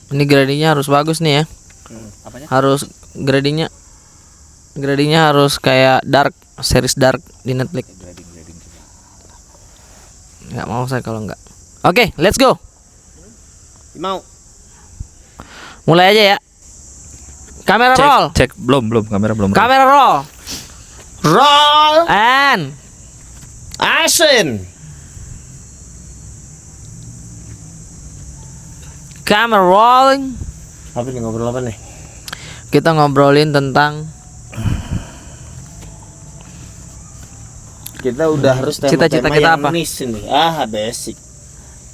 Ini gradingnya harus bagus nih ya. Apanya? Harus gradingnya harus kayak dark, series dark di Netflix. Nggak mau saya kalau nggak. Oke, let's go. Mau. Mulai aja ya. Kamera roll. Cek belum kamera belum. Kamera roll. Roll And action. camera rolling. Apa nih, ngobrol apa nih? Kita ngobrolin tentang Kita udah harus Cita-cita tema-tema kita yang apa? niche nih. Basic.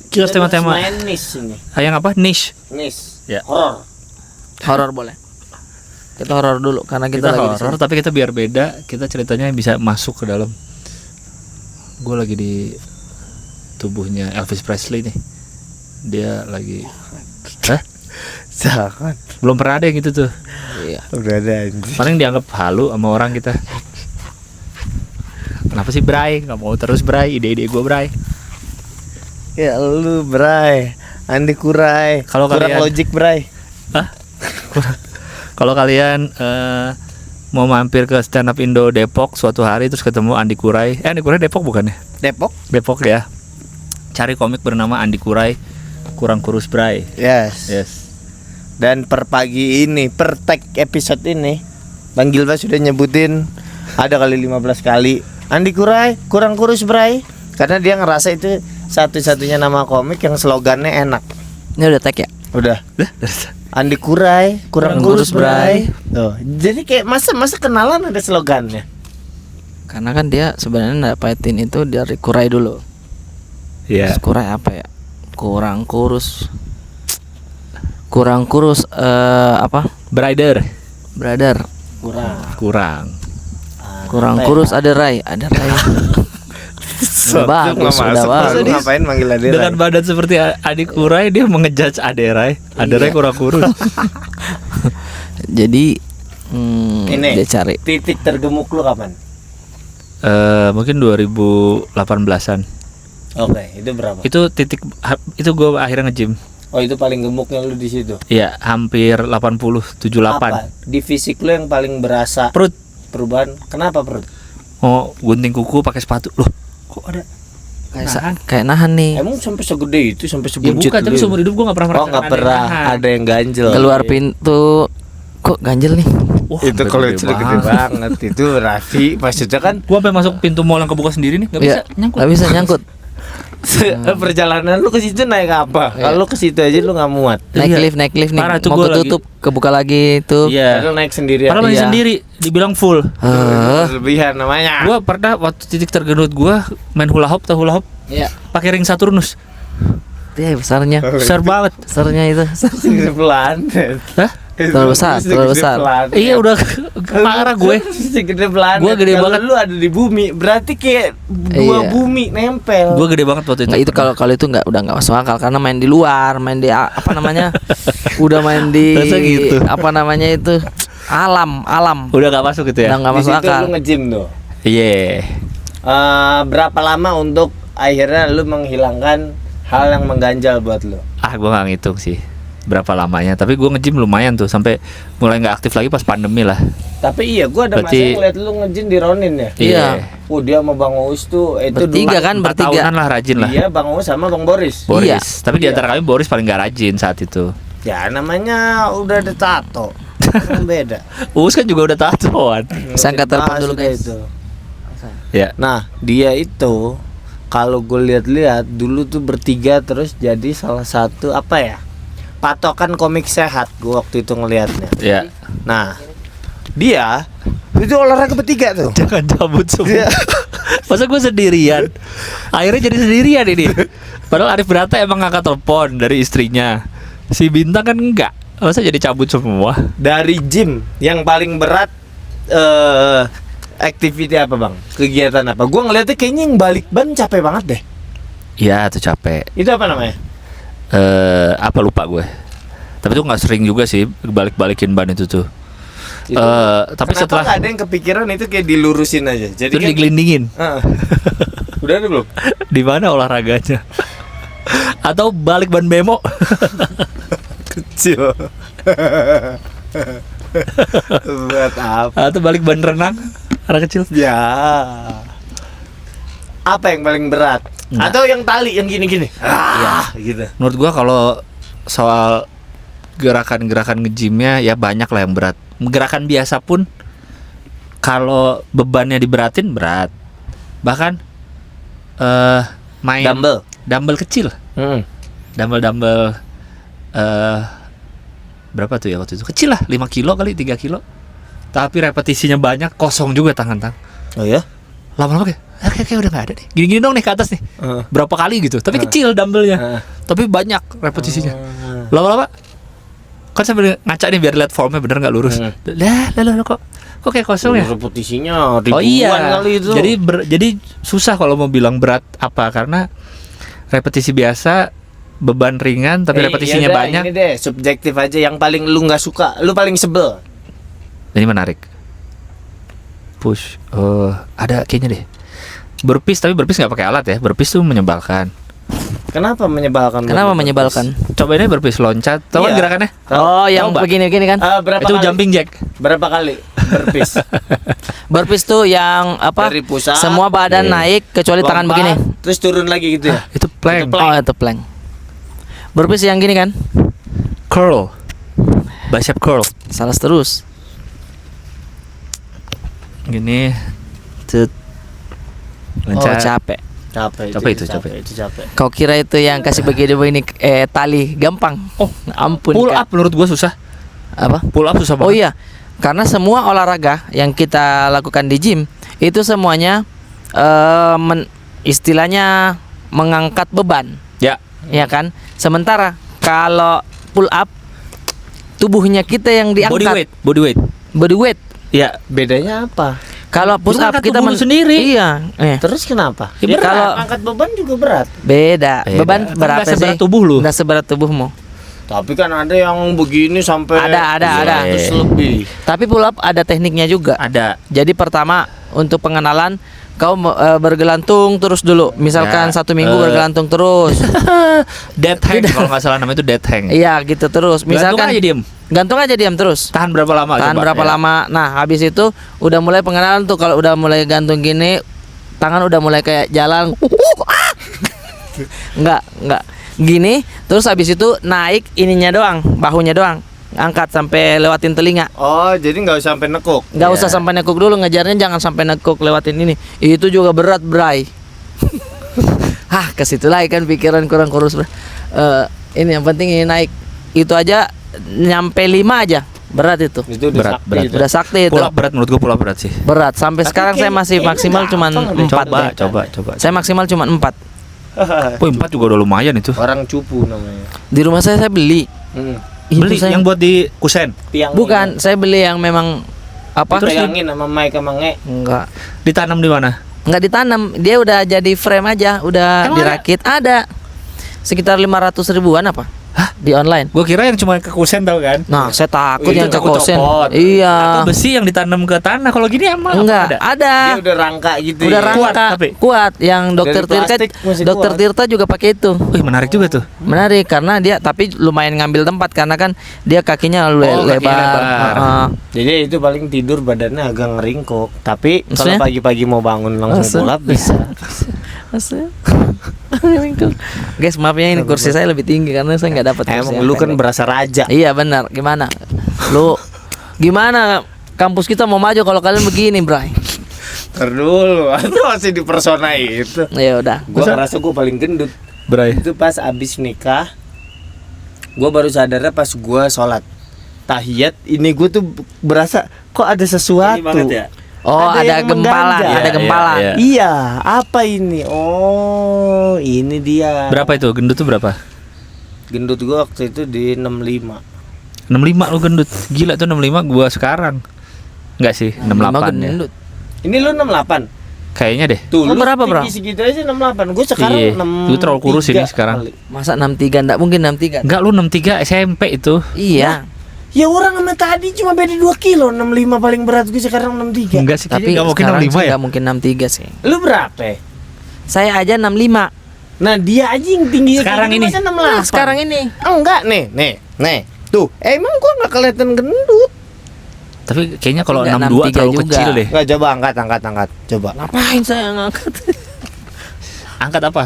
Kita tema-tema. harus main niche ini. Yang apa? Niche. Niche. Ya. Horor. horor boleh. Kita horor dulu karena kita, Kita lagi di horor sini. tapi kita biar beda. Kita ceritanya bisa masuk ke dalam. Gue lagi di tubuhnya Elvis Presley nih. Dia lagi. Hah? Jangan. Belum pernah ada yang gitu tuh. Iya. Udah ada anjing. Paling dianggap halu sama orang kita. Kenapa sih Bray? Gak mau terus Bray, ide-ide gue Bray. Ya lu Bray, Andi Kurai. Kalau kurang kalian- logik Bray. Hah? Kalau kalian mau mampir ke Stand Up Indo Depok suatu hari terus ketemu Andi Kurai. Andi Kurai Depok bukan ya? Depok? Depok ya. Cari komik bernama Andi Kurai Kurang Kurus Bray. Yes. Yes. Dan per pagi ini, per tag episode ini, Bang Gilbert sudah nyebutin ada kali 15 kali Andi Kurai kurang kurus Bray. Karena dia ngerasa itu satu-satunya nama komik yang slogannya enak. Ini udah tag ya? Udah. Andi Kurai kurang kurus Bray. Tuh. Jadi kayak masa kenalan ada slogannya. Karena kan dia sebenarnya dapetin itu dari Kurai dulu. Iya. Terus Kurai apa ya? Kurang kurus apa? Brider. Brother. Apa Kurang ya? kurus ada Rai. Udah bagus, udah bagus. Lu ngapain manggil Adi Dengan Rai? badan seperti Adi Kurai dia mengejudge Aderai. Aderai Iya. kurang kurus. Jadi Ini dia cari. titik tergemuk lu kapan? Mungkin 2018-an. Oke, itu berapa? Itu itu gue akhirnya nge-gym. Oh, itu paling gemuknya lu di situ. Iya, hampir 80, 78. Apa di fisik lu yang paling berasa Perut. perubahan? Kenapa perut? Mau gunting kuku pakai sepatu. Loh, kok ada Kayak nahan nih. Emang sampai segede itu, sampai Ya sebuncit bukan, tapi lu? seumur hidup gue gak pernah Oh, nggak merasakan pernah nahan. ada yang ganjel. Keluar pintu kok ganjel nih. Wah, Itu sampai kalau itu gede banget itu berarti maksudnya kan Gue sampai masuk pintu mall yang kebuka sendiri nih, gak bisa Iya, nyangkut. nggak bisa nyangkut. perjalanan lu ke situ naik apa? Iya. Kalau ke situ aja lu nggak muat. Naik Iya. lift nih. Parah tuh, Mau gua ketutup, kebuka lagi itu. Iya. Lu naik sendirian. Padahal masih Iya. sendiri, dibilang full. Berlebihan namanya. Gue pernah waktu titik tergendut gue main hula hoop, tau hula hoop? Iya. Pakai ring Saturnus. Dia besarnya. Besar banget. Besarnya itu. Segede planet. Hah? Terlalu besar, terlalu besar. Iya udah parah gue. Segede planet. Gua gede Kalau banget. lu ada di bumi, berarti kayak dua Iya. bumi nempel. Gue gede banget waktu itu. Nggak, itu kalau itu udah nggak masuk akal karena main di luar, main di apa namanya? Udah main di Masa gitu? apa namanya itu? Alam. Udah gak masuk gitu Udah ya? nggak Di masuk situ akal. lu nge-gym tuh. Iya. Berapa lama untuk akhirnya lu menghilangkan hal yang mengganjal buat lu? Gue gak ngitung sih berapa lamanya. Tapi gue nge-gym lumayan tuh sampai mulai gak aktif lagi pas pandemi lah. Tapi iya, gua ada masa Berarti- ngeliat lu nge-gym di Ronin ya. Iya. Oh, dia sama Bang Uus tuh itu Bertiga dulu. kan, 4 bertiga. tahunan lah rajin lah. Iya, Bang Uus sama Bang Boris. Boris. Iya. Tapi di Iya. antara kami Boris paling gak rajin saat itu. Ya namanya udah ada tato. Kan beda. Uus kan juga udah tatoan. Saya angkat telepon Bahas dulu, udah guys. itu. Ya. Nah, dia itu kalau gue lihat-lihat dulu tuh bertiga terus jadi salah satu apa ya? Patokan komik sehat gue waktu itu ngelihatnya. Ya. Nah, dia itu olahraga bertiga tuh. Jangan cabut Iya. semua. Masa gue sendirian? Akhirnya jadi sendirian ini. Padahal Arif Brata emang ngangkat telepon dari istrinya. Si Bintang kan enggak. Masa jadi cabut semua? Dari gym yang paling berat activity apa bang? Kegiatan apa? Gue ngeliatnya kayaknya yang balik ban capek banget deh. Iya tuh capek. Itu apa namanya? Apa lupa gue. Tapi tuh nggak sering juga sih balik-balikin ban itu tuh. Itu. Tapi Kenapa setelah nggak ada yang kepikiran itu kayak dilurusin aja? Jadi itu kan, digelindingin. udah ada belum? Di mana olahraganya? Atau balik ban bemo? kecil. Berat apa? Atau balik ban renang anak kecil. Ya. Apa yang paling berat? Enggak. Atau yang tali yang gini-gini? Gitu. Menurut gua kalau soal gerakan-gerakan nge-gymnya ya banyak lah yang berat. Gerakan biasa pun kalau bebannya diberatin berat. Bahkan main dumbbell kecil. Dumbbell berapa tuh ya waktu itu? Kecil lah, 5 kilo kali 3 kilo. Tapi repetisinya banyak, kosong juga tangan. Oh ya? Lama-lama kayak udah gak ada deh. Gini-gini dong nih ke atas nih. Berapa kali gitu. Tapi kecil dumbbellnya. Tapi banyak repetisinya. Lama-lama kan sambil ngaca nih biar lihat formnya bener gak lurus. Lah kok kayak kosong ya? Repetisinya ribuan Oh iya. kali itu. Jadi susah kalau mau bilang berat apa karena repetisi biasa beban ringan tapi repetisinya yaudah, banyak. Ini deh subjektif aja yang paling lu nggak suka, lu paling sebel. Ini menarik. Push. Ada kayaknya deh. Burpees tapi burpees nggak pakai alat ya. Burpees tuh menyebalkan. Kenapa menyebalkan? Kenapa menyebalkan? Coba ini burpees loncat. Tahu kan Iya. gerakannya? Oh, yang Mbak? begini-begini kan? Berapa Itu kali? jumping jack. Berapa kali burpees? Burpees tuh yang apa? Dari pusat, Semua badan naik kecuali tangan lompat, begini. terus turun lagi gitu ya. Itu plank. Oh, itu plank. Burpees yang gini kan? Curl. Bicep curl. Salah terus. Gini. Cet. Oh, Loncat. capek. Capek Capek. itu capek. Kau kira itu yang kasih begini tali gampang? Oh, ampun. Pull Kak. up menurut gua susah. Apa? Pull up susah Oh banget. iya. Karena semua olahraga yang kita lakukan di gym itu semuanya istilahnya mengangkat beban. Ya. Ya kan? Sementara kalau pull up tubuhnya kita yang diangkat. Body weight. Body weight. Ya. Bedanya apa? Kalau push up ngangkat kita tubuh lu sendiri. Iya. Terus kenapa? Ya, berat. Kalau angkat beban juga berat. Beda. Beban Kan berapa nggak sih? seberat tubuh lu. Nggak seberat tubuhmu. Tapi kan ada yang begini sampai Ada. 100 lebih. Tapi pull up ada tekniknya juga. Ada. Jadi pertama untuk pengenalan kau bergelantung terus dulu. Misalkan Ya, 1 minggu bergelantung terus. Dead hang kalau nggak salah namanya itu dead hang. Iya gitu terus. Gantung Misalkan aja diem. gantung aja diam terus. Tahan berapa lama? Tahan coba? berapa Ya. lama. Nah habis itu udah mulai pengenalan tuh. Kalau udah mulai gantung gini, tangan udah mulai kayak jalan. Enggak. Gini, terus habis itu naik ininya doang, bahunya doang. Angkat sampai lewatin telinga. Oh, jadi nggak usah sampai nekuk. Nggak usah sampai nekuk dulu, ngejarnya jangan sampai nekuk lewatin ini. Itu juga berat, Bray. Hah, ke situ lagi kan pikiran kurang kurus. Ini yang penting ini naik. Itu aja nyampe 5 aja. Berat itu. Itu Berat, sakti berat. itu. Udah sakti itu. Pull up berat menurut gua pull up berat sih. Berat. Sampai Tapi sekarang saya masih kayaknya maksimal cuman gampang deh. 4 deh. Coba. Saya maksimal cuman 4. Wih, 4 juga udah lumayan itu. Orang cupu namanya. Di rumah saya beli. Itu Beli saya, yang buat di kusen. Tiang bukan, saya beli yang memang apa? Terus pegangin sama Mike sama Nge. Enggak. Ditanam di mana? Enggak ditanam, dia udah jadi frame aja, udah Emang dirakit. Ada. Sekitar 500 ribuan apa? Hah? Di online. Gua kira yang cuma ke kusen tau kan? Nah, saya takut Itu yang takut cekosen. copot. Iya. Atau besi yang ditanam ke tanah. Kalau gini emang Enggak, apa ada. Dia udah rangka gitu. Udah ya. rangka, tapi. kuat. Yang dokter Dari Tirta, plastik masih dokter kuat. Tirta juga pakai itu. Wih, menarik juga tuh. Menarik karena dia tapi lumayan ngambil tempat karena kan dia kakinya kakinya lebar. lebar. Heeh. Jadi itu paling tidur badannya agak ngeringkuk. Tapi kalau Maksudnya? pagi-pagi mau bangun langsung Maksud? pull up bisa. Maksudnya? Guys, maaf ya ini kursi saya lebih tinggi karena saya nggak dapat kursi Emang yang lu kan pendek. berasa raja. Iya benar. Gimana? Lu gimana kampus kita mau maju kalau kalian begini, Bray? Ntar dulu, itu masih di persona itu. Ya udah. Gua ngerasa gua paling gendut. Bray. Itu pas abis nikah. Gua baru sadarnya pas gua sholat tahiyat. Ini gua tuh berasa kok ada sesuatu. Oh, ada yang gempalan, mengganjal. ada gempalan. Iya. Iya, apa ini? Oh, ini dia. Berapa itu? Gendut tuh berapa? Gendut gua waktu itu di 65. 65 lu gendut. Gila tuh 65 gua sekarang. Enggak sih, 68 ya. gendut. Ini lu 68. Kayaknya deh. Tuh, Oh, lu berapa, bro? tinggi segitu aja 68. Gua sekarang Iya, 63. lu terlalu kurus ini sekarang. kali. Masa 63? Enggak mungkin 63. Enggak, lu 63 SMP itu. Iya. Ya orang sama tadi cuma beda 2 kilo. 65 paling berat gue sekarang 63. Enggak sih, Tapi kayaknya enggak mungkin sekarang 65 sih ya. nggak mungkin 63 sih. Lu berapa? Saya aja 65. Nah dia aja yang tinggi Sekarang ini. Sekarang ini. Enggak nih. Tuh, emang gua nggak kelihatan gendut. Tapi kayaknya kalau Enggak, 62 terlalu 63 kecil juga. deh. Nggak, coba angkat. Coba. Ngapain saya ngangkat? Angkat apa?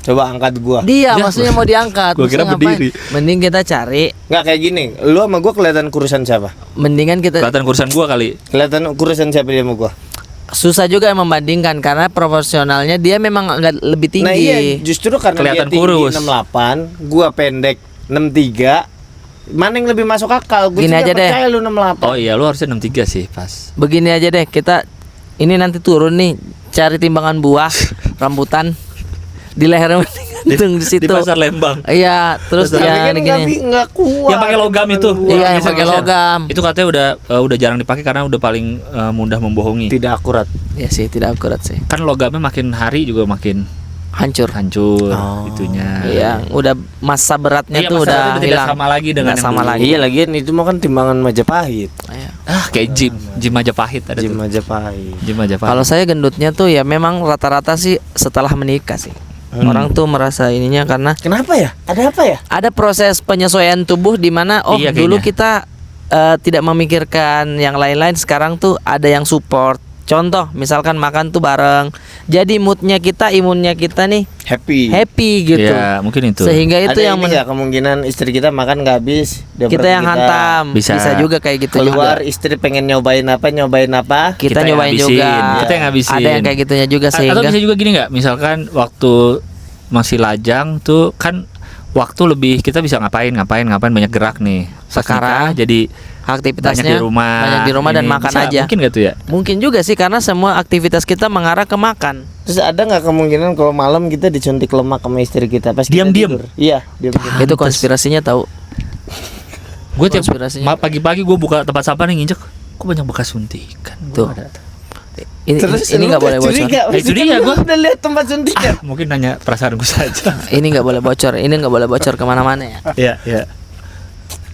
Coba angkat gua. Dia Ya, maksudnya mau diangkat. gua kira maksudnya ngapain? berdiri. Mending kita cari. Nggak kayak gini. Lu sama gua kelihatan kurusan siapa? Mendingan kita Kelihatan kurusan gua kali. Kelihatan kurusan siapa dia sama gua? susah juga membandingkan karena proporsionalnya dia memang agak lebih tinggi. Nah iya, justru karena Kelihatan dia tinggi kurus. 68, gua pendek 63. Mana yang lebih masuk akal? Gua Gini juga aja deh. percaya lu 68. Oh iya, lu harusnya 63 sih, pas. Begini aja deh, kita ini nanti turun nih, cari timbangan buah, rambutan di lehernya gantung di situ. Di pasar Lembang. Iya, terus Tapi ya kan gini. nggak kuat. Yang pakai logam itu. Iya, yang Geser-geser. pakai logam. Itu katanya udah jarang dipakai karena udah paling mudah membohongi. Tidak akurat. Ya sih, tidak akurat sih. Kan logamnya makin hari juga makin Hancur. hancur Oh. itunya. Iya, udah masa beratnya Iya, tuh masa udah beratnya tidak hilang. sama lagi dengan Nggak yang sama dulu. lagi. Iya lagian itu mah kan timbangan Majapahit. Iya. Kayak Jim Majapahit ada Jim tuh. Majapahit. Jim Majapahit. Kalau saya gendutnya tuh ya memang rata-rata sih setelah menikah sih. Orang tuh merasa ininya karena Kenapa ya? Ada apa ya? ada proses penyesuaian tubuh di mana Iya, dulu kayaknya. kita tidak memikirkan yang lain-lain, sekarang tuh ada yang support. Contoh, misalkan makan tuh bareng. Jadi moodnya kita, imunnya kita nih happy gitu. Ya, mungkin itu. Sehingga itu Ada yang ini nggak kemungkinan istri kita makan nggak habis, dia kita pergi yang hantam. Bisa. Bisa juga kayak gitu keluar juga. istri pengen nyobain apa Kita yang nyobain ngabisin. juga. Kita yang ngabisin. Ada yang kayak gitunya juga Atau sehingga bisa juga gini nggak? Misalkan waktu masih lajang tuh kan waktu lebih kita bisa ngapain banyak gerak nih. Pas Sekarang nikah jadi aktivitasnya banyak di rumah dan ini. makan Bisa, aja. Mungkin gak tuh ya? Mungkin juga sih karena semua aktivitas kita mengarah ke makan. Terus ada nggak kemungkinan kalau malam kita disuntik lemak sama istri kita pas kita Diam-diam? tidur? Iya, diam-diam. Itu konspirasinya tahu. Gue tiap Konspirasinya. pagi-pagi gue buka tempat sampah nih nginjek, kok banyak bekas suntikan. Tuh. Ada. Ini lu nggak boleh bocor. curiga, Itu dia, gua gua. udah lihat tempat suntikan. Mungkin nanya perasaan gue saja. Ini nggak boleh bocor. Ini nggak boleh bocor kemana-mana ya. Iya, iya.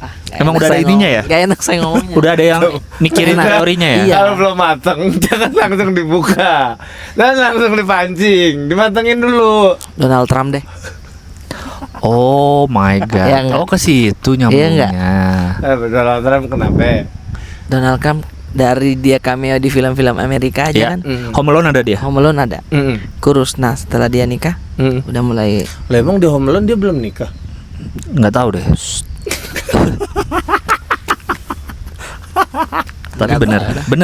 Nggak Emang enak udah ada saya ininya ngomong. ya? Nggak enak saya ngomongnya. Udah ada yang mikirin Nah, teorinya ya? iya. Kalau belum mateng, jangan langsung dibuka dan langsung dipancing, dimatengin dulu. Donald Trump deh. Oh my god. Iya nggak? Oh ke situ nyambungnya. Donald Trump kenapa? Donald Trump dari dia cameo di film-film Amerika aja Iya. kan. Home Alone ada dia. Home Alone ada. Kurus. Nah setelah dia nikah udah mulai Lah emang di Home Alone dia belum nikah? Nggak tahu deh. Tapi bener.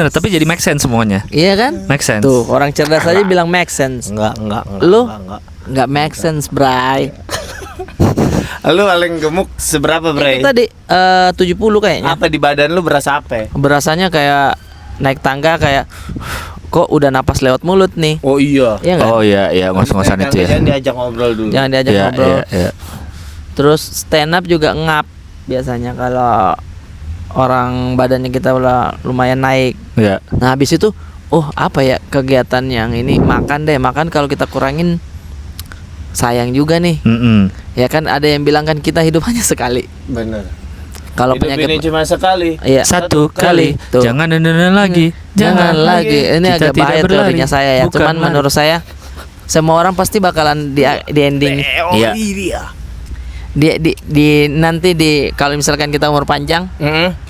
Tapi jadi make sense semuanya. iya kan? Make sense. Tuh orang cerdas aja bilang make sense. Enggak. Lu? Enggak. Nggak make sense, Bray. Lu paling gemuk seberapa, Bre? Kita di 70 kayaknya. Apa di badan lu berasa apa? Berasanya kayak naik tangga kayak kok udah napas lewat mulut nih. Oh iya. Iya nggak? Oh iya, ngos-ngosan itu ya. Jangan diajak ngobrol dulu. Jangan diajak Iya, ngobrol. iya. Terus stand up juga ngap biasanya kalau orang badannya kita udah lumayan naik. Iya. Nah habis itu apa ya kegiatan yang ini makan kalau kita kurangin sayang juga nih. Ya kan ada yang bilang kan kita hidup hanya sekali. Bener. Kalau Hidup penyakit ini cuma sekali. iya Satu kali. Tuh. Jangan dan lagi. Jangan lagi. Ini Kita agak tidak bahaya berlari. teorinya saya ya. Bukan Cuman lari. menurut saya semua orang pasti bakalan di ending Iya. di nanti kalau misalkan kita umur panjang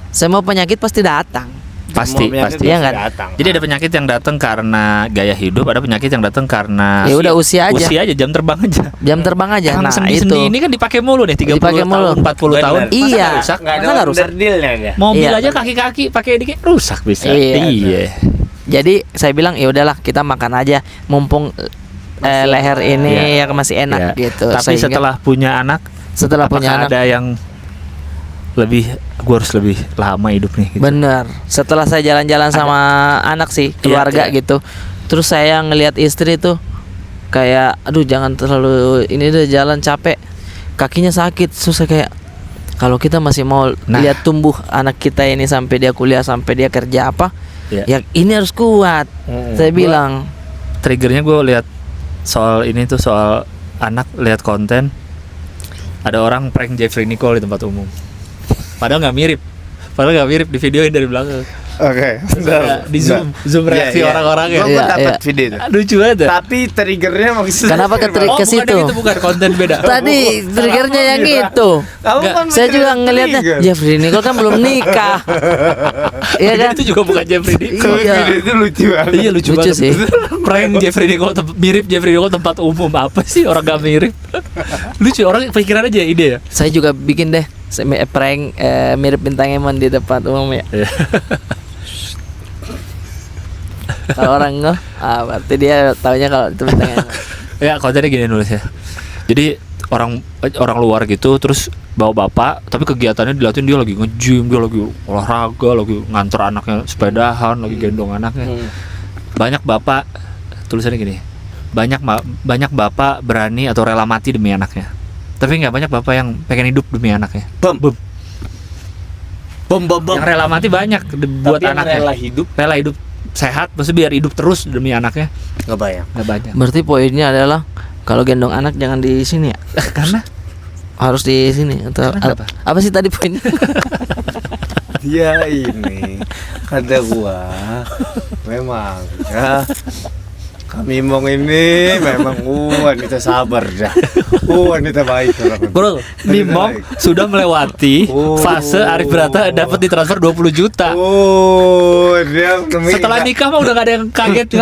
semua penyakit pasti datang. Pasti. Iya nggak? Jadi ada penyakit yang datang karena gaya hidup, ada penyakit yang datang karena Ya udah usia aja. Usia aja, jam terbang aja. Jam terbang aja. Yang Nah sendi-sendi itu ini kan dipakai mulu nih 30 Dipakai mulu. tahun, 40 tahun. Bener. Masa Iya. nggak rusak? Enggak ada Masa nggak rusak? onderdilnya dia. Mobil Iya. aja kaki-kaki pakai dikit rusak bisa. Iya. Jadi saya bilang ya udahlah kita makan aja mumpung leher ini yang masih enak Iya. gitu. Tapi Sehingga setelah punya anak, setelah punya apakah anak ada yang gue harus lebih lama hidup nih gitu. bener. Setelah saya jalan-jalan sama anak sih keluarga iya. gitu. Terus saya ngelihat istri tuh kayak aduh jangan terlalu ini deh jalan capek. Kakinya sakit susah kayak kalau kita masih mau Nah. lihat tumbuh anak kita ini sampai dia kuliah sampai dia kerja apa Iya. ya ini harus kuat. Saya bilang Triggernya gue lihat soal ini tuh soal anak, lihat konten ada orang prank Jeffrey Nicole di tempat umum. Padahal nggak mirip di videoin dari belakang. Oke, bentar. Di zoom reaksi orang-orang ya. Gue Iya, dapat iya. video itu. Lucu banget. Ya? Tapi triggernya maksudnya Kenapa ke Oh, ke bukan situ? yang itu, bukan konten beda. Tadi triggernya yang itu. Kamu Enggak, kan Saya juga mikirin ngelihatnya trigger. Jeffrey Nicole kan belum nikah. Iya kan? Itu juga bukan Jeffrey Nicole. Tapi Iya. video itu lucu banget. Iya lucu, Lucu banget sih. Prank Jeffrey Nicole mirip Jeffrey Nicole tempat umum. Apa sih orang gak mirip? Lucu, orang pikiran aja ide ya. Saya juga bikin deh prank mirip bintang Emon di tempat umum ya. Iya. Kalau orang nggak, berarti dia taunya kalau itu bintang Emon. Ya kontennya gini nulis ya. Jadi orang luar gitu terus bawa bapak, tapi kegiatannya dilihatin dia lagi nge-gym, dia lagi olahraga, lagi nganter anaknya sepedahan, lagi gendong anaknya. Banyak bapak, tulisannya gini, banyak bapak berani atau rela mati demi anaknya, tapi nggak banyak bapak yang pengen hidup demi anaknya. Bom. Yang rela mati banyak buat Tapi yang anaknya. rela hidup Sehat, maksudnya biar hidup terus demi anaknya. nggak bayang. Nggak banyak. Berarti poinnya adalah kalau gendong anak jangan di sini ya, Karena harus di sini atau Kenapa? apa sih tadi poinnya? Dia ini kata gua memang ya kami Mong ini memang wanita sabar dah. Wanita baik orang. Bro, Mimong sudah melewati fase Arif Brata dapat ditransfer 20 juta. Dia Setelah nikah mah udah gak ada yang ngagetin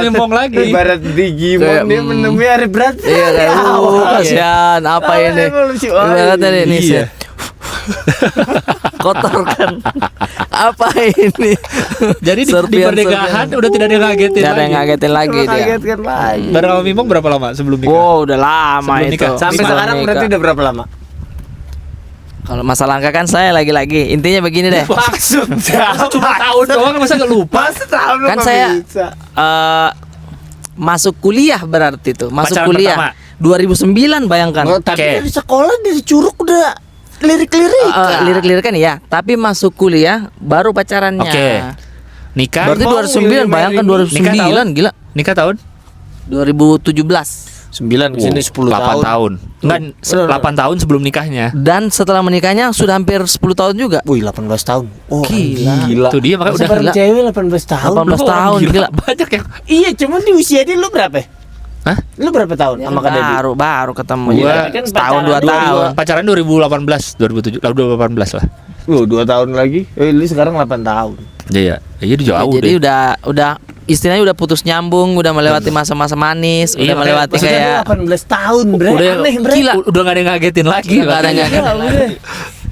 Mimong lagi. Ibarat Digimon Kayak, dia menemui Arif Brata. Iya kan, kasihan apa ini? Ibaratnya ini sih. Kotor kan. Apa ini? Jadi di Serpian-serpian. pernikahan udah tidak ada yang ngagetin Gak ada yang lagi. ngagetin lagi dia. Kagetkan lagi. Bareng sama Mimong berapa lama sebelum nikah? Wow, udah lama Sebelum itu. nikah. Sampai Sebelum sekarang nikah. berarti udah berapa lama? Kalau masalah angka kan saya lagi-lagi. Intinya begini deh. Maksudnya Cuma tahun doang masa gak lupa? setahun Kan saya masuk kuliah berarti tuh. Masuk Pacaran kuliah. pertama? 2009 bayangkan. tapi Oke. dari sekolah dari Curug udah lirik-lirik. Lirik-lirik kan ya. Tapi masuk kuliah baru pacarannya. Oke. Nikah? Berarti Mau 2009 bayangkan Nikah tahun? 2009 gila. Nikah tahun? 2017. 9 kesini 10 8 tahun. Enggak, 8 tahun sebelum nikahnya. Dan setelah menikahnya sudah hampir 10 tahun juga. Wih 18 tahun. Oh, Gila. Itu dia makanya Masa udah bareng gila. cewek 18 tahun. 18 tahun gila. Banyak yang Iya, cuman di usia dia lu berapa? Hah? Lu berapa tahun sama Kak Dedi? Baru ketemu Gua juga. kan Setahun pacaran 2 tahun. pacaran 2018, 2007, 2018 lah. 2 tahun lagi. Lu sekarang 8 tahun. Iya, iya dia jauh Jadi deh. udah istilahnya udah putus nyambung, udah melewati masa-masa manis, Iya, udah melewati Maksudnya kayak lu 18 tahun, bre. Udah Aneh, bre. gila. Udah gak ada yang ngagetin lagi. Udah nggak ada yang makanya. ngagetin. Iya, udah.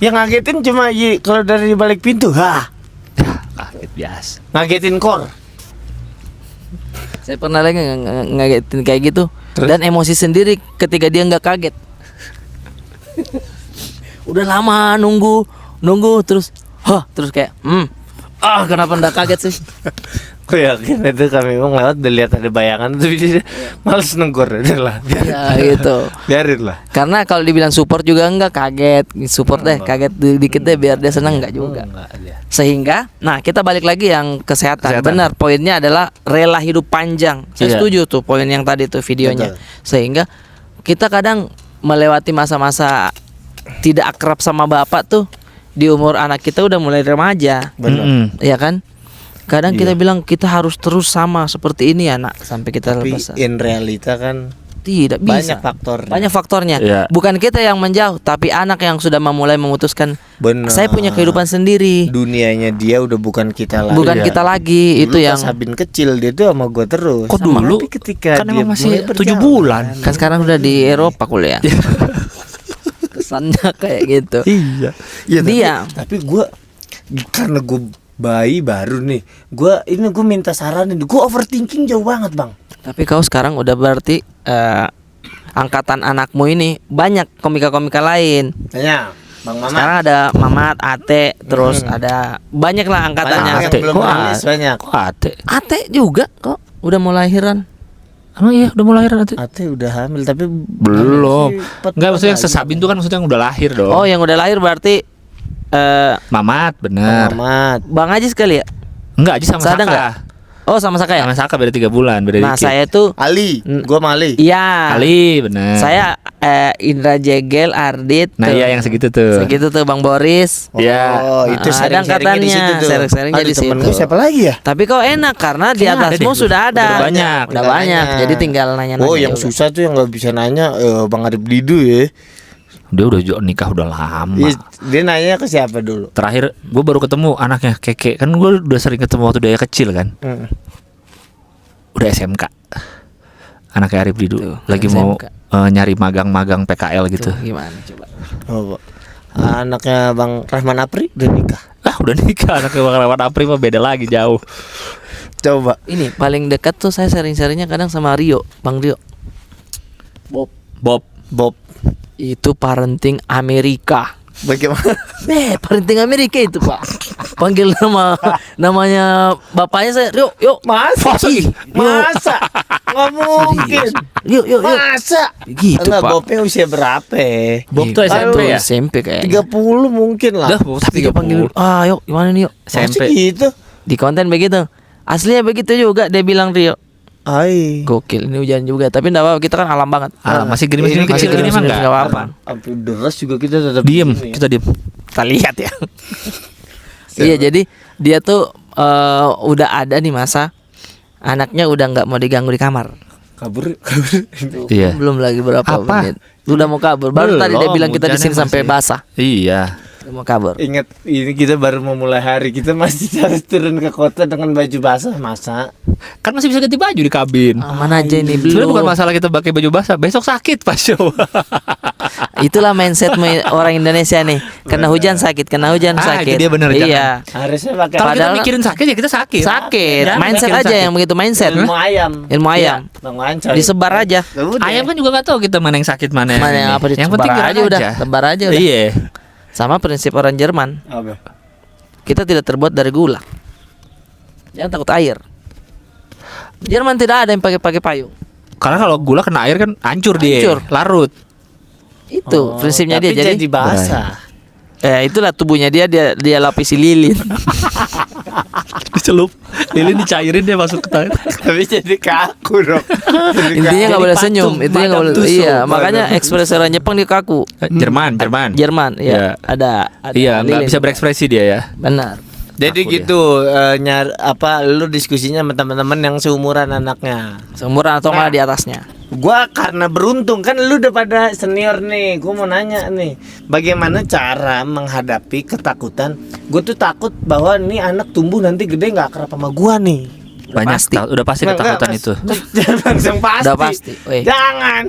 Yang ngagetin cuma kalau dari balik pintu, Kaget biasa. ngagetin kor. saya pernah lagi ngagetin kayak gitu. Terus? Dan emosi sendiri ketika dia nggak kaget. Udah lama nunggu terus terus kayak kenapa nggak kaget sih? Gue yakin itu kami memang lewat udah lihat ada bayangan tapi dia males nenggur udah lah. Ya gitu. Biarin lah. Karena kalau dibilang support juga enggak kaget, support deh, kaget dikit deh biar dia senang enggak juga. Enggak ada. Sehingga, nah kita balik lagi yang kesehatan. Kesehatan. Benar, poinnya adalah rela hidup panjang. Saya Iya. setuju tuh poin yang tadi tuh videonya. Betul. Sehingga kita kadang melewati masa-masa tidak akrab sama bapak tuh di umur anak kita udah mulai remaja. Benar. Ya kan? Kadang kita bilang kita harus terus sama seperti ini ya nak sampai kita Tapi lepas. in realita kan Tidak bisa. banyak faktor. Banyak faktornya. Iya. Bukan kita yang menjauh, tapi anak yang sudah memulai memutuskan Benar. saya punya kehidupan sendiri. Dunianya dia udah bukan kita lagi. Bukan Iya. kita lagi. Itu Dulu yang pas Sabin kecil dia tuh sama gua terus. Kok dulu? Tapi ketika Kan dia emang masih mulai 7 berjalan, bulan. kan sekarang udah di Eropa kuliah. Kesannya kayak gitu. Iya. Iya, Dia. tapi gua karena gua bayi baru nih, gua minta saranin. Gua overthinking jauh banget, Bang. Tapi kau sekarang udah berarti angkatan anakmu ini banyak komika-komika lain. Tanya, Bang Mama. Sekarang ada Mamat, Ate, terus ada banyak lah angkatannya. Banyak yang Ate. belum Kok manis banyak. Kok Ate? Ate juga kok udah mau lahiran. Emang iya udah mau lahiran Ate? Ate udah hamil tapi Belum. Enggak, maksudnya yang sesabin tuh kan maksudnya yang udah lahir dong. Oh, yang udah lahir berarti Mamat bener. Mamat. Bang Haji sekali ya? Enggak aja sama Sada Saka. nggak? Oh, sama Saka ya? Sama Saka beda 3 bulan, beda Nah, dikit. saya tuh Ali, gua sama Ali. iya. Ali bener. Saya Indra Jegel, Ardit. Nah tuh. iya yang segitu tuh. Segitu tuh Bang Boris. Ya. Oh, itu Ada sharing-sharingnya di situ angkatannya, tuh. sharing-sharingnya Aduh, di temen situ. gue siapa lagi ya? Tapi kok enak karena di Kayaknya ada atasmu deh. sudah ada. Udah banyak. Udah banyak. Jadi tinggal nanya-nanya. Oh, yang juga. susah tuh yang nggak bisa nanya Bang Arif Didu ya. Dia udah nikah udah lama. Dia nanya ke siapa dulu? Terakhir gue baru ketemu anaknya Keke. Kan gue udah sering ketemu waktu dia kecil kan. Udah SMK. Anaknya Arif Didu Tuh, lagi mau SMK. nyari magang-magang PKL gitu. Tuh, gimana coba? Oh, anaknya Bang Rahman Apri udah nikah. Ah udah nikah anaknya Bang Rahmat Apri mah beda lagi jauh. Coba. Ini paling dekat tuh saya sharing-sharingnya kadang sama Rio, Bang Rio. Bob. Itu parenting Amerika. Bagaimana? Parenting Amerika itu Pak. Panggil namanya bapaknya saya Rio, yuk. Masa? Masa? Nggak mungkin. Yuk. Masa? Gitu Enggak, Pak. Bobnya usia berapa? Bob tuh SMP ya? SMP kayaknya. 30 mungkin lah. Dah, Bob Tapi dia panggil, yuk gimana nih yuk. Masih SMP. gitu. Di konten begitu. Aslinya begitu juga dia bilang Rio. Ay. Gokil, ini hujan juga. Tapi enggak apa-apa, kita kan alam banget. Ah, masih gerimis-gerimis Masih kecil gini mah gerimis-gerimis enggak nggak apa-apa. Sampai deras juga kita tetap Diem, begini ya. kita diem. Kita lihat ya. Iya, jadi dia tuh udah ada nih masa anaknya udah nggak mau diganggu di kamar. kabur. Iya. Belum lagi berapa Apa? menit. Udah mau kabur. Baru tadi dia Belum, bilang kita di sini hujannya sampai masih. basah. Iya. Udah mau kabur. Ingat ini kita baru mau mulai hari, kita masih harus turun ke kota dengan baju basah, masa? Kan masih bisa ganti baju di kabin. Aman aja ini Sebenarnya bukan belum. masalah kita pakai baju basah, besok sakit pas show. Itulah mindset orang Indonesia nih. Kena hujan sakit, kena hujan Ah, sakit. itu dia bener, Iya. Harusnya pakai Kalau kita Padahal- mikirin sakit ya kita sakit. Sakit. Jangan Mindset mikirin aja sakit. yang begitu mindset. ilmu ayam. Ilmu ayam. Bang Wancoy. Disebar aja. Udah. Ayam kan juga gak tahu kita mana yang sakit mana Mana yang ini. apa Yang disebar penting aja gerak udah, tebar aja udah. Iya. Sama prinsip orang Jerman. Apa? Kita tidak terbuat dari gula. Jangan takut air. Jerman tidak ada yang pakai payung. Karena kalau gula kena air kan hancur dia, Hancur. larut. Itu prinsipnya tapi dia. Jadi basah. itulah tubuhnya dia lapisi lilin. Dicelup, lilin dicairin dia masuk ke tangan. Tapi jadi kaku dong. Intinya nggak boleh patung, senyum. Intinya nggak boleh. Madame Tussauds. Iya, makanya ekspresi orang Jepang dia kaku. Jerman. Jerman, Iya. ya. Ada Iya, nggak lilin. bisa berekspresi dia ya. Benar. Jadi Aku gitu lu diskusinya sama teman-teman yang seumuran anaknya. Seumuran atau malah di atasnya. Gua karena beruntung kan lu udah pada senior nih. Gua mau nanya nih, bagaimana cara menghadapi ketakutan? Gue tuh takut bahwa nih anak tumbuh nanti gede nggak akrab sama gua nih. Banyak pasti. udah pasti ketakutan itu. Jangan langsung pasti. Udah pasti. Weh. Jangan.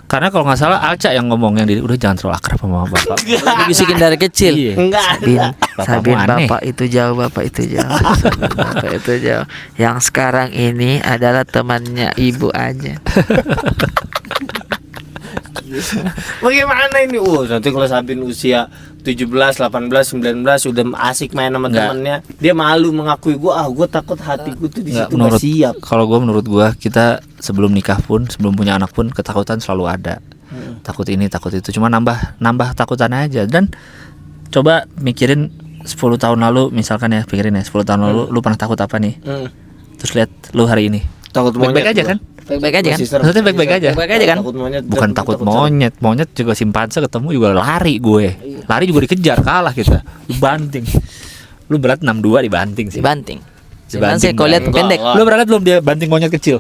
Karena kalau nggak salah Alca yang ngomong yang udah jangan terlalu akrab sama bapak. Dibisikin dari kecil. Iya. Enggak Sabin, ada. Bapakmu Sabin, aneh. bapak itu jauh, bapak itu jauh, bapak itu jauh. Yang sekarang ini adalah temannya ibu aja. Bagaimana ini? Nanti kalau Sabin usia 17, 18, 19 udah asik main sama Enggak. temennya, dia malu mengakui gua takut hatiku tuh di Nggak, situ nggak siap. kalau menurut gua kita sebelum nikah pun sebelum punya anak pun ketakutan selalu ada. Takut ini takut itu cuma nambah takutan aja. Dan coba mikirin 10 tahun lalu misalkan ya, pikirin ya 10 tahun lalu lu pernah takut apa nih, terus lihat lu hari ini Takut monyet. baik-baik aja gua. kan. Baik-baik aja kan? Masih serem. Maksudnya baik-baik aja. Baik-baik aja kan? Takut monyet. Bukan takut monyet juga simpanse ketemu juga lari gue. Lari juga dikejar, kalah kita. Dibanting. Lu berat 62 dibanting sih. Dibanting. Dibanting. Cuman saya kalau lihat Enggak pendek. lah. Lu pernah lihat belum dia banting monyet kecil?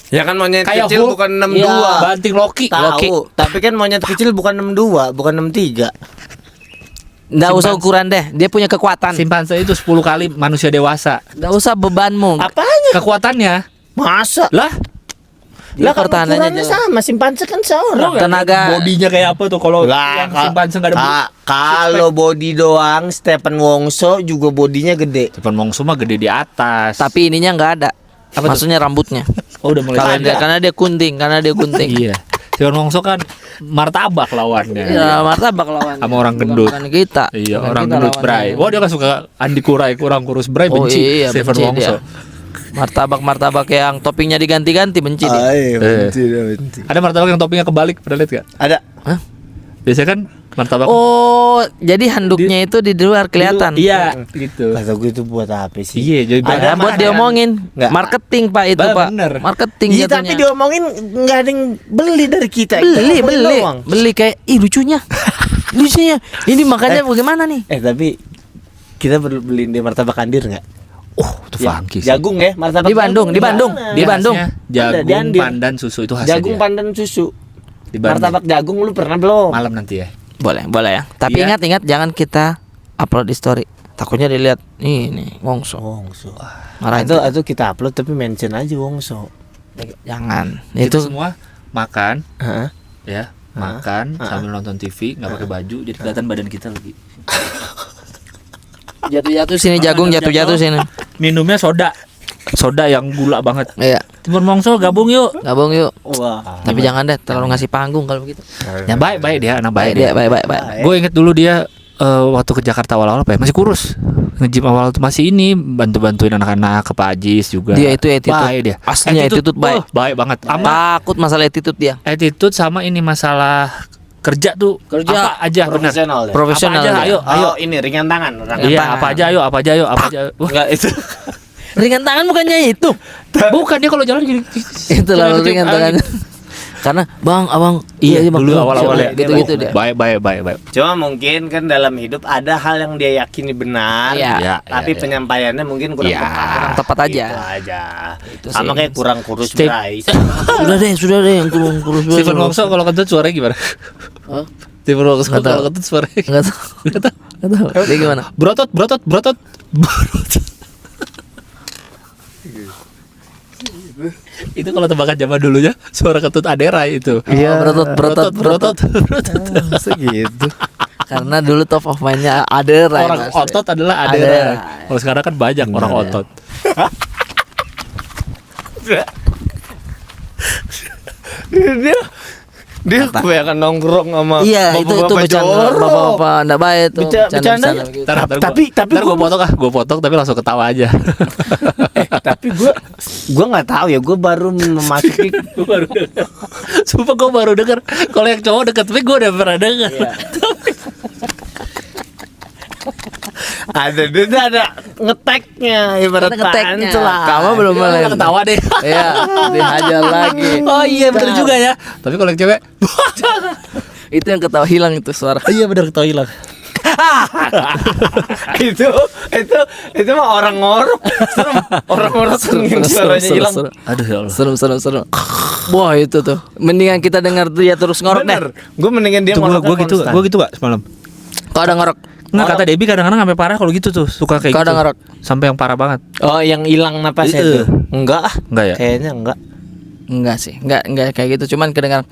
Ya kan monyet Kayak kecil Hulk. bukan Iya. 62. Banting Loki. Tahu, tapi kan monyet kecil bukan 62, bukan 63. Nggak usah ukuran deh. Dia punya kekuatan. Simpanse itu 10 kali manusia dewasa. Nggak usah bebanmu. Apanya? Kekuatannya Masa? lah Dia Lah kan pertahanannya ukurannya jelas. sama, simpanse kan seorang. Tenaga. bodinya kayak apa tuh kalau Lah, yang simpanse nggak ada kalau body doang, Stephen Wongso juga bodinya gede. Depan Mongso mah gede di atas. Tapi ininya nggak ada. Apa tuh? Maksudnya rambutnya. Oh udah mulai Karena dia kunting. Iya. Depan Mongso kan martabak lawannya. Iya, martabak lawan. Sama orang gendut. Bukan kita. Iya, Bukan orang kita gendut lawannya. Bray. Wah, dia kan suka Andi Kurai, kurang kurus Bray Oh benci iya, Stephen benci Wongso. dia. Martabak yang toppingnya diganti-ganti benci dia. Benci. Ada martabak yang toppingnya kebalik, pernah lihat gak? Ada. Hah? Biasanya kan martabak. Oh, jadi handuknya itu di luar kelihatan. Iya, gitu. Kata gue itu buat apa sih? Iya, jadi Ada Buat makanan. diomongin. Nggak. Marketing Pak itu Pak. Bener. Marketing Iya, jatuhnya. tapi diomongin nggak ada yang beli dari kita. beli Kita beli doang. beli kayak ih lucunya. Lucunya. Ini makanya bagaimana nih? Tapi kita perlu beliin dia martabak kandir nggak? Oh, itu funky sih. Jagung ya, martabak Di Bandung, jagung di Bandung. mana? Di Bandung. Khasnya Ada, di Jagung, Andir. pandan, susu itu khasnya Jagung dia. pandan susu. Di Bandung. Martabak jagung lu pernah belum? Malam nanti ya. Boleh, boleh ya. Tapi Iya. ingat jangan kita upload di story. Takutnya dilihat ini Wongso. Wongso. Marah Itu kita upload tapi mention aja Wongso. jangan. Itu Itu semua makan Heeh. ya, makan sambil nonton TV, nggak pakai baju, jadi kelihatan badan kita lagi. jatuh-jatuh sini jagung jatuh-jatuh sini. Minumnya soda. Soda yang gula banget. Iya, Timur Mongso gabung yuk. gabung yuk. Wah. Tapi jangan deh terlalu ngasih panggung kalau begitu. Ya baik dia, anak baik dia. Baik. Gue inget dulu dia waktu ke Jakarta awal-awal apa ya, masih kurus. Nge-gym awal tuh masih ini bantu-bantuin anak-anak ke Pak Ajis juga. Dia itu attitude. Baik dia. Aslinya attitude baik. Baik banget. Sama Takut masalah attitude dia. attitude sama ini masalah kerja tuh. Kerja. Apa aja benar. Profesional ya? Profesional Apa aja, dia. ayo. Ayo ini ringan tangan. Iya, apa aja ayo. Wah, Enggak itu. Ringan tangan bukannya itu. bukan dia kalau jalan gini. Itu lalu ringan tangan. Karena bang, abang, Iya, Bang. dulu awal-awal ya. Gitu-gitu dia. Baik. Cuma mungkin kan dalam hidup ada hal yang dia yakini benar, Iya. tapi Iya. penyampaiannya mungkin kurang Iya. tepat. Kurang tepat aja. Itu aja. Itu Sama sih. kayak kurang kurus Steve- Bray. Sudah deh yang kurus. Stephen Wongso kalau kentut suaranya gimana? Hah? Stephen Wongso Nggak tahu. kalau kentut suaranya Enggak tahu. Enggak tahu. Dia gimana? Brotot. Itu kalau tebakan zaman dulunya suara kentut Adera itu. Iya, berotot. Segitu. Karena dulu top of mind-nya ada Orang otot adalah Adera. Adera. Kalau sekarang kan banyak orang ya. otot. Dia kebanyakan nongkrong sama Iya, itu bapak-bapak bercanda jorok. bapak-bapak enggak baik itu. Bercanda begitu. Tapi gue potong tapi langsung ketawa aja. tapi gua nggak tahu ya, gua baru memasuki Gue baru denger. Sumpah gue baru denger. Kalau yang cowok deket tapi gue udah pernah denger. ada ngeteknya ibarat Ada ngeteknya. pantun lah. Kamu belum mulai. Malah ketawa deh. Iya, dihajar lagi. Oh iya bener juga ya. Tapi kalau yang cewek Itu yang ketawa hilang itu suara. iya bener ketawa hilang. itu mah orang ngorok. Serem. Orang ngorok yang suaranya hilang. Aduh ya Allah. Seru. Wah, itu tuh. Mendingan kita dengar dia terus ngorok deh. Bener. Gue mendingan dia Gue ngoroknya gitu konstan. gue gitu gak semalam. Kau ada ngorok? Nggak, kata Debbie kadang-kadang sampai parah kalau gitu tuh, suka kayak Kau gitu. ada ngerok? Sampai yang parah banget. Oh, yang hilang napasnya Itu. itu. Enggak ah. Enggak ya? Kayaknya enggak. Enggak sih. Enggak kayak gitu. Cuman kedengar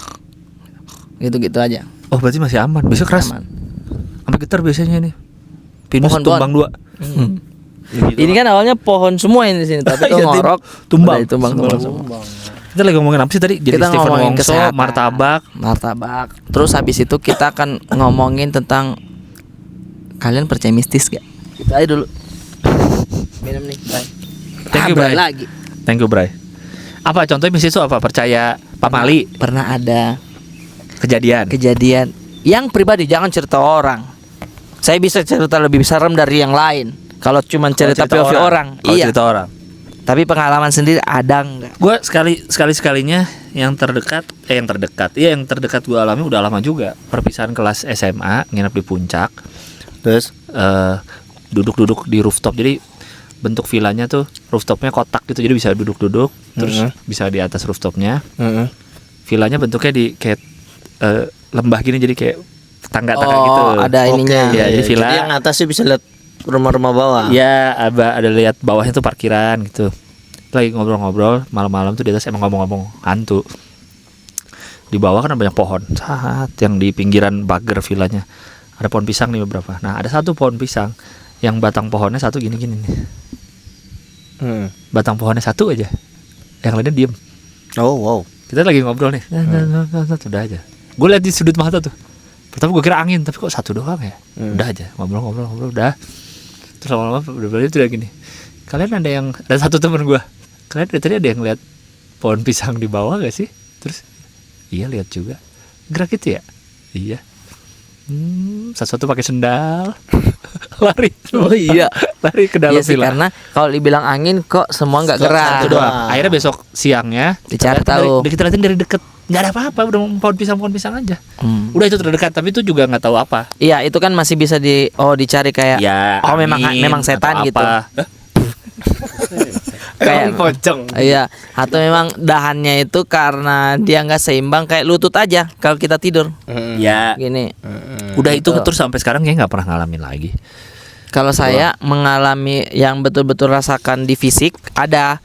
gitu-gitu aja. Oh, berarti masih aman. Biasanya keras. Aman. Sampai getar biasanya nih. Pinus Pohon-pohon. tumbang dua. Ini kan awalnya pohon semua ini di sini, tapi Iya, kalau ngorok tumbang. udah ditumbang semua. Kita lagi ngomongin apa sih tadi? Jadi Kita Stephen ngomongin Wongso, kesehatan. martabak. Terus habis itu kita akan ngomongin tentang kalian percaya mistis gak? Itu aja dulu. Minum nih, Bray. Thank you, Bray Bray. lagi. Thank you, Bray. Apa contohnya mistis itu apa? Percaya pamali, Pernah ada kejadian. kejadian yang pribadi, jangan cerita orang. Saya bisa cerita lebih serem dari yang lain. Kalau cuma cerita POV orang, Kalau iya. cerita orang. Tapi pengalaman sendiri ada enggak? Gue sekalinya yang terdekat yang terdekat gue alami udah lama juga. Perpisahan kelas SMA, nginep di puncak. Terus Duduk-duduk di rooftop. Jadi bentuk villanya tuh rooftopnya kotak gitu, jadi bisa duduk-duduk. Terus bisa di atas rooftopnya. Villanya bentuknya di kayak lembah gini, jadi kayak tangga-tangga Oh, gitu. ada ininya. Ya, jadi villa. Jadi yang atasnya bisa lihat rumah-rumah bawah. Ya, ada lihat bawahnya tuh parkiran gitu. Lagi ngobrol-ngobrol malam-malam tuh di atas emang ngomong-ngomong hantu. Di bawah kan banyak pohon. Saat yang di pinggiran pagar villanya ada pohon pisang nih beberapa. Nah, ada satu pohon pisang yang batang pohonnya satu gini-gini nih. Batang pohonnya satu aja. Yang lainnya diem. Oh, wow. Kita lagi ngobrol nih. Udah aja. Gue lihat di sudut mata tuh. Pertama gue kira angin, tapi kok satu doang ya. Udah aja ngobrol udah. Terus lama-lama udah tuh gini. Kalian ada satu temen gue. Kalian dari tadi ada yang lihat pohon pisang di bawah gak sih? Terus iya lihat juga. Gerak gitu ya? Iya. Satu pakai sendal, lari. Oh iya. Lari ke dalam Iya sih, villa. karena kalau dibilang angin kok semua nggak Satu gerak. Itu doang. Akhirnya besok siangnya Dicari kita liatin tahu. kita liatin dari deket, nggak ada apa-apa, udah pohon pisang aja. Udah itu terdekat, tapi itu juga nggak tahu apa. Iya, itu kan masih bisa dicari kayak oh memang setan atau gitu. apa. Kayak pocong. Iya, atau memang dahannya itu karena dia nggak seimbang kayak lutut aja kalau kita tidur. Ya, Gini. udah itu terus sampai sekarang kayak nggak pernah ngalamin lagi. Kalau saya mengalami yang betul-betul rasakan di fisik ada.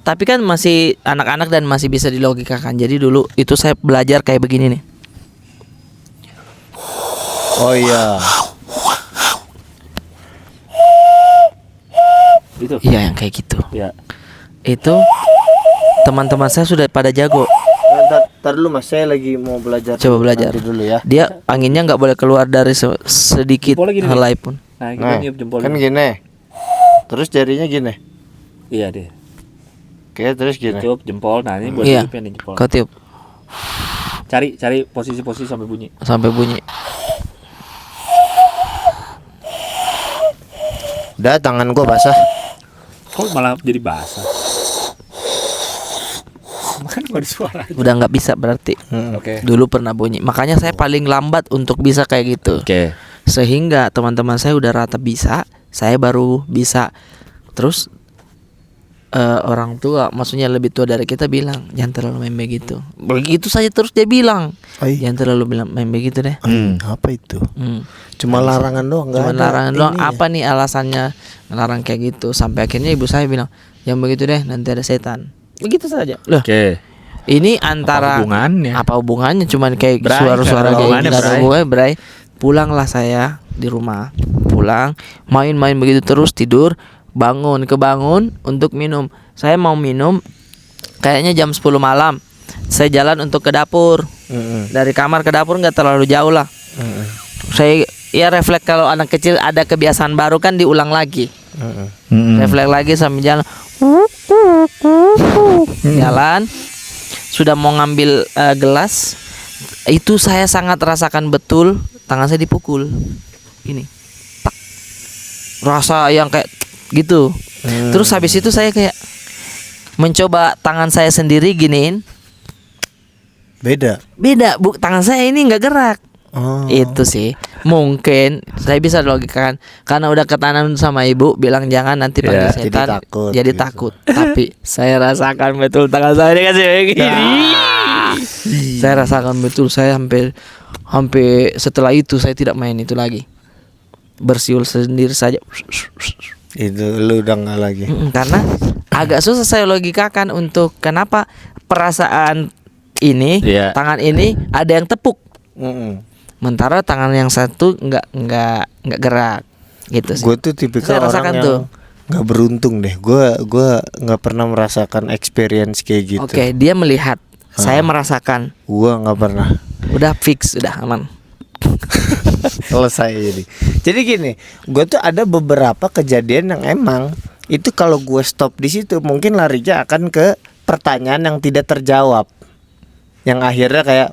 Tapi kan masih anak-anak dan masih bisa dilogikakan. Jadi dulu itu saya belajar kayak begini nih. Oh iya. Itu. Iya, yang kayak gitu. Ya. Itu teman-teman saya sudah pada jago. Ntar dulu Mas, saya lagi mau belajar. Coba belajar. Nanti dulu ya. Dia anginnya nggak boleh keluar dari sedikit Jempolnya gini nih. helai pun. Nah, kita Nah, niup jempolnya. kan gini. Terus jarinya gini. Iya deh. Oke, terus gini. Tiup jempol. Nah, ini buat Iya. tiupnya nih jempol. Kau tiup Cari posisi-posisi sampai bunyi. sampai bunyi. Udah, tangan gua basah. Kok malah jadi basah? Makan gak ada suara. Udah nggak bisa berarti. Oke. Dulu pernah bunyi. Makanya saya paling lambat untuk bisa kayak gitu. Oke. Sehingga teman-teman saya udah rata bisa, saya baru bisa. Terus orang tua, maksudnya lebih tua dari kita bilang jangan terlalu main begitu. Begitu saja terus dia bilang jangan terlalu bilang main begitu deh. Apa itu? Hmm. Cuma larangan doang, nggak Cuma ada larangan doang. ininya. Apa nih alasannya ngelarang kayak gitu? Sampai akhirnya ibu saya bilang jangan begitu deh, nanti ada setan. Begitu saja. Loh, Oke. ini antara hubungannya? Apa hubungannya? Cuman kayak Bray, suara-suara nggak ada kayak hubungannya, nggak ada Bray. hubungannya, Bray. Pulanglah saya di rumah. Pulang, main-main begitu terus, tidur, kebangun untuk minum. Saya mau minum kayaknya jam 10 malam. Saya jalan untuk ke dapur. Dari kamar ke dapur nggak terlalu jauh lah. Saya ya refleks kalau anak kecil ada kebiasaan baru kan diulang lagi. Refleks lagi sambil jalan. Jalan sudah mau ngambil gelas, itu saya sangat rasakan betul tangan saya dipukul. Ini. Tak. Rasa yang kayak gitu. Terus habis itu saya kayak mencoba tangan saya sendiri giniin. Beda. Tangan saya ini nggak gerak. Oh. Itu sih mungkin saya bisa logikakan karena udah ketanam sama ibu bilang jangan nanti panggil jadi setan takut jadi gitu. takut. Tapi saya rasakan betul tangan saya dikasih begini. Saya rasakan betul, saya hampir setelah itu saya tidak main itu lagi, bersiul sendiri saja. Itu lu udah nggak lagi. Karena agak susah saya logikakan untuk kenapa perasaan ini tangan ini ada yang tepuk. Sementara tangan yang satu nggak gerak gitu sih. Gue tuh tipikal Saya orang rasakan yang tuh. nggak beruntung deh. Gue nggak pernah merasakan experience kayak gitu. Oke, dia melihat, saya merasakan. Gue nggak pernah. Udah fix, udah aman. Selesai jadi gini, gue tuh ada beberapa kejadian yang emang itu kalau gue stop di situ mungkin larinya akan ke pertanyaan yang tidak terjawab, yang akhirnya kayak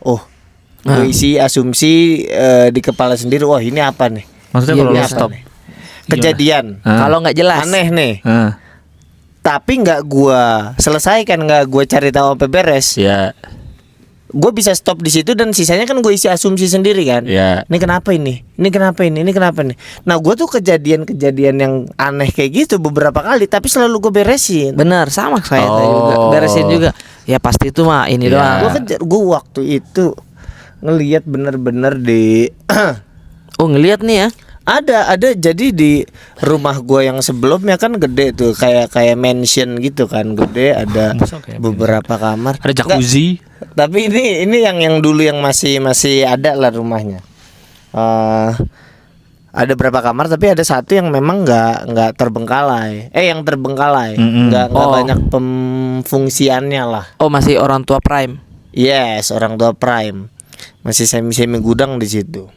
gue isi asumsi di kepala sendiri, wah ini apa nih? Maksudnya Iya, kalau lu biasa. stop. Kejadian Kalau nggak jelas. aneh nih, Ah, tapi nggak gue selesaikan, nggak gue cari tahu sampai beres. ya. Gue bisa stop di situ dan sisanya kan gue isi asumsi sendiri kan. Ya. Ini kenapa ini? Ini kenapa ini? Ini kenapa nih? Nah, gue tuh kejadian-kejadian yang aneh kayak gitu beberapa kali, tapi selalu gue beresin. Benar, sama saya juga. Oh. Beresin juga. Ya pasti itu mah ini doang. Gue waktu itu ngelihat bener-bener di Oh, ngelihat nih ya. ada jadi di rumah gue yang sebelumnya kan gede tuh, kayak mansion gitu kan, gede, ada Masa kayak beberapa kamar. Ada jacuzzi. Enggak, tapi ini yang dulu yang masih ada lah rumahnya. Ada berapa kamar tapi ada satu yang memang nggak terbengkalai. Yang terbengkalai, nggak Oh. banyak pemfungsiannya lah. Oh, masih orang tua prime. Yes, orang tua prime. Masih semi gudang di situ.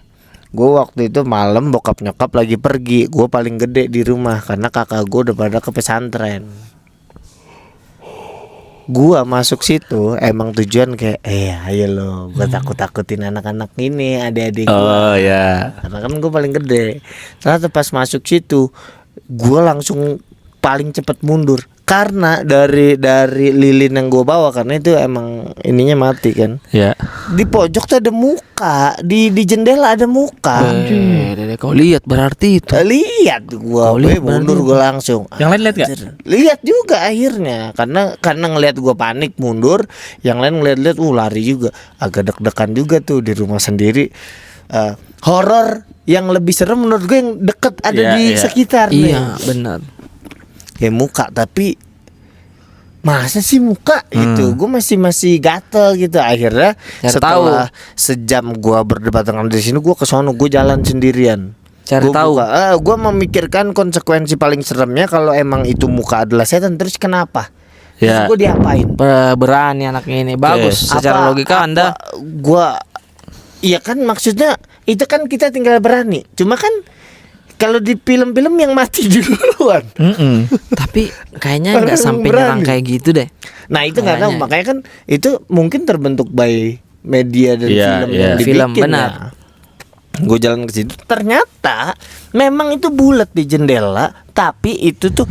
Gue waktu itu malam bokap nyokap lagi pergi, gue paling gede di rumah karena kakak gue udah pada ke pesantren. gua masuk situ emang tujuan kayak ayo lo gua takut-takutin anak-anak ini, adik-adik Oh gua. ya. Karena kan gua paling gede. Ternyata pas masuk situ gua langsung paling cepet mundur karena dari lilin yang gua bawa, karena itu emang ininya mati kan. Ya. Di pojok tuh ada muka, di jendela ada muka. Dede, kau lihat berarti itu. Lihat gua, Kau lihat mundur gua langsung. Yang lain lihat gak? Lihat juga akhirnya, karena ngelihat gua panik mundur, yang lain ngeliat-liat lari juga. Agak deg-degan juga tuh di rumah sendiri. Horor yang lebih serem menurut gue yang deket ada Iya, di iya. sekitar nih. Iya, benar. Ya muka, tapi masa sih muka gitu, gue masih gatel gitu. Akhirnya Cari setelah sejam gue berdebat dengan di sini, gue kesono, gue jalan sendirian. Cari tahu. Gue memikirkan konsekuensi paling seremnya kalau emang itu muka adalah setan, terus kenapa? Ya. Terus gue diapain? Berani anaknya ini. Bagus. Secara logika Anda Iya kan, maksudnya itu kan kita tinggal berani. Cuma kan kalau di film-film yang mati duluan. tapi kayaknya nggak Orang sampai berani. nyerang kayak gitu deh. Nah itu nggak tahu, Kayaknya. makanya kan itu mungkin terbentuk by media dan Iya, film iya. yang dibikin. Film, benar. Gue jalan ke situ, ternyata memang itu bulat di jendela, tapi itu tuh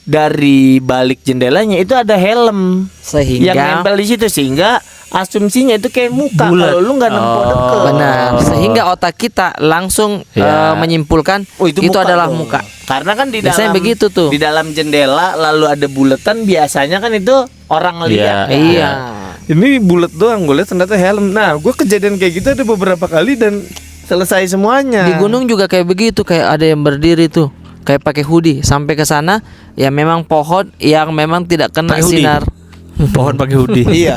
dari balik jendelanya itu ada helm Sehingga- yang nempel di situ, sehingga asumsinya itu kayak muka Bulat. kalau lu nggak nempel deket. Benar. Sehingga otak kita langsung Ya. menyimpulkan Oh, itu muka adalah dong. muka. Karena kan di Biasanya dalam begitu tuh. di dalam jendela lalu ada buletan, biasanya kan itu orang lihat. Iya. Iya. Ini bulat doang, gue lihat ternyata helm. Nah, gue kejadian kayak gitu ada beberapa kali dan selesai semuanya. Di gunung juga kayak begitu, kayak ada yang berdiri tuh, kayak pakai hoodie sampai ke sana, ya memang pohon yang memang tidak kena Pakai hoodie? sinar. Pohon pakai hoodie. Iya.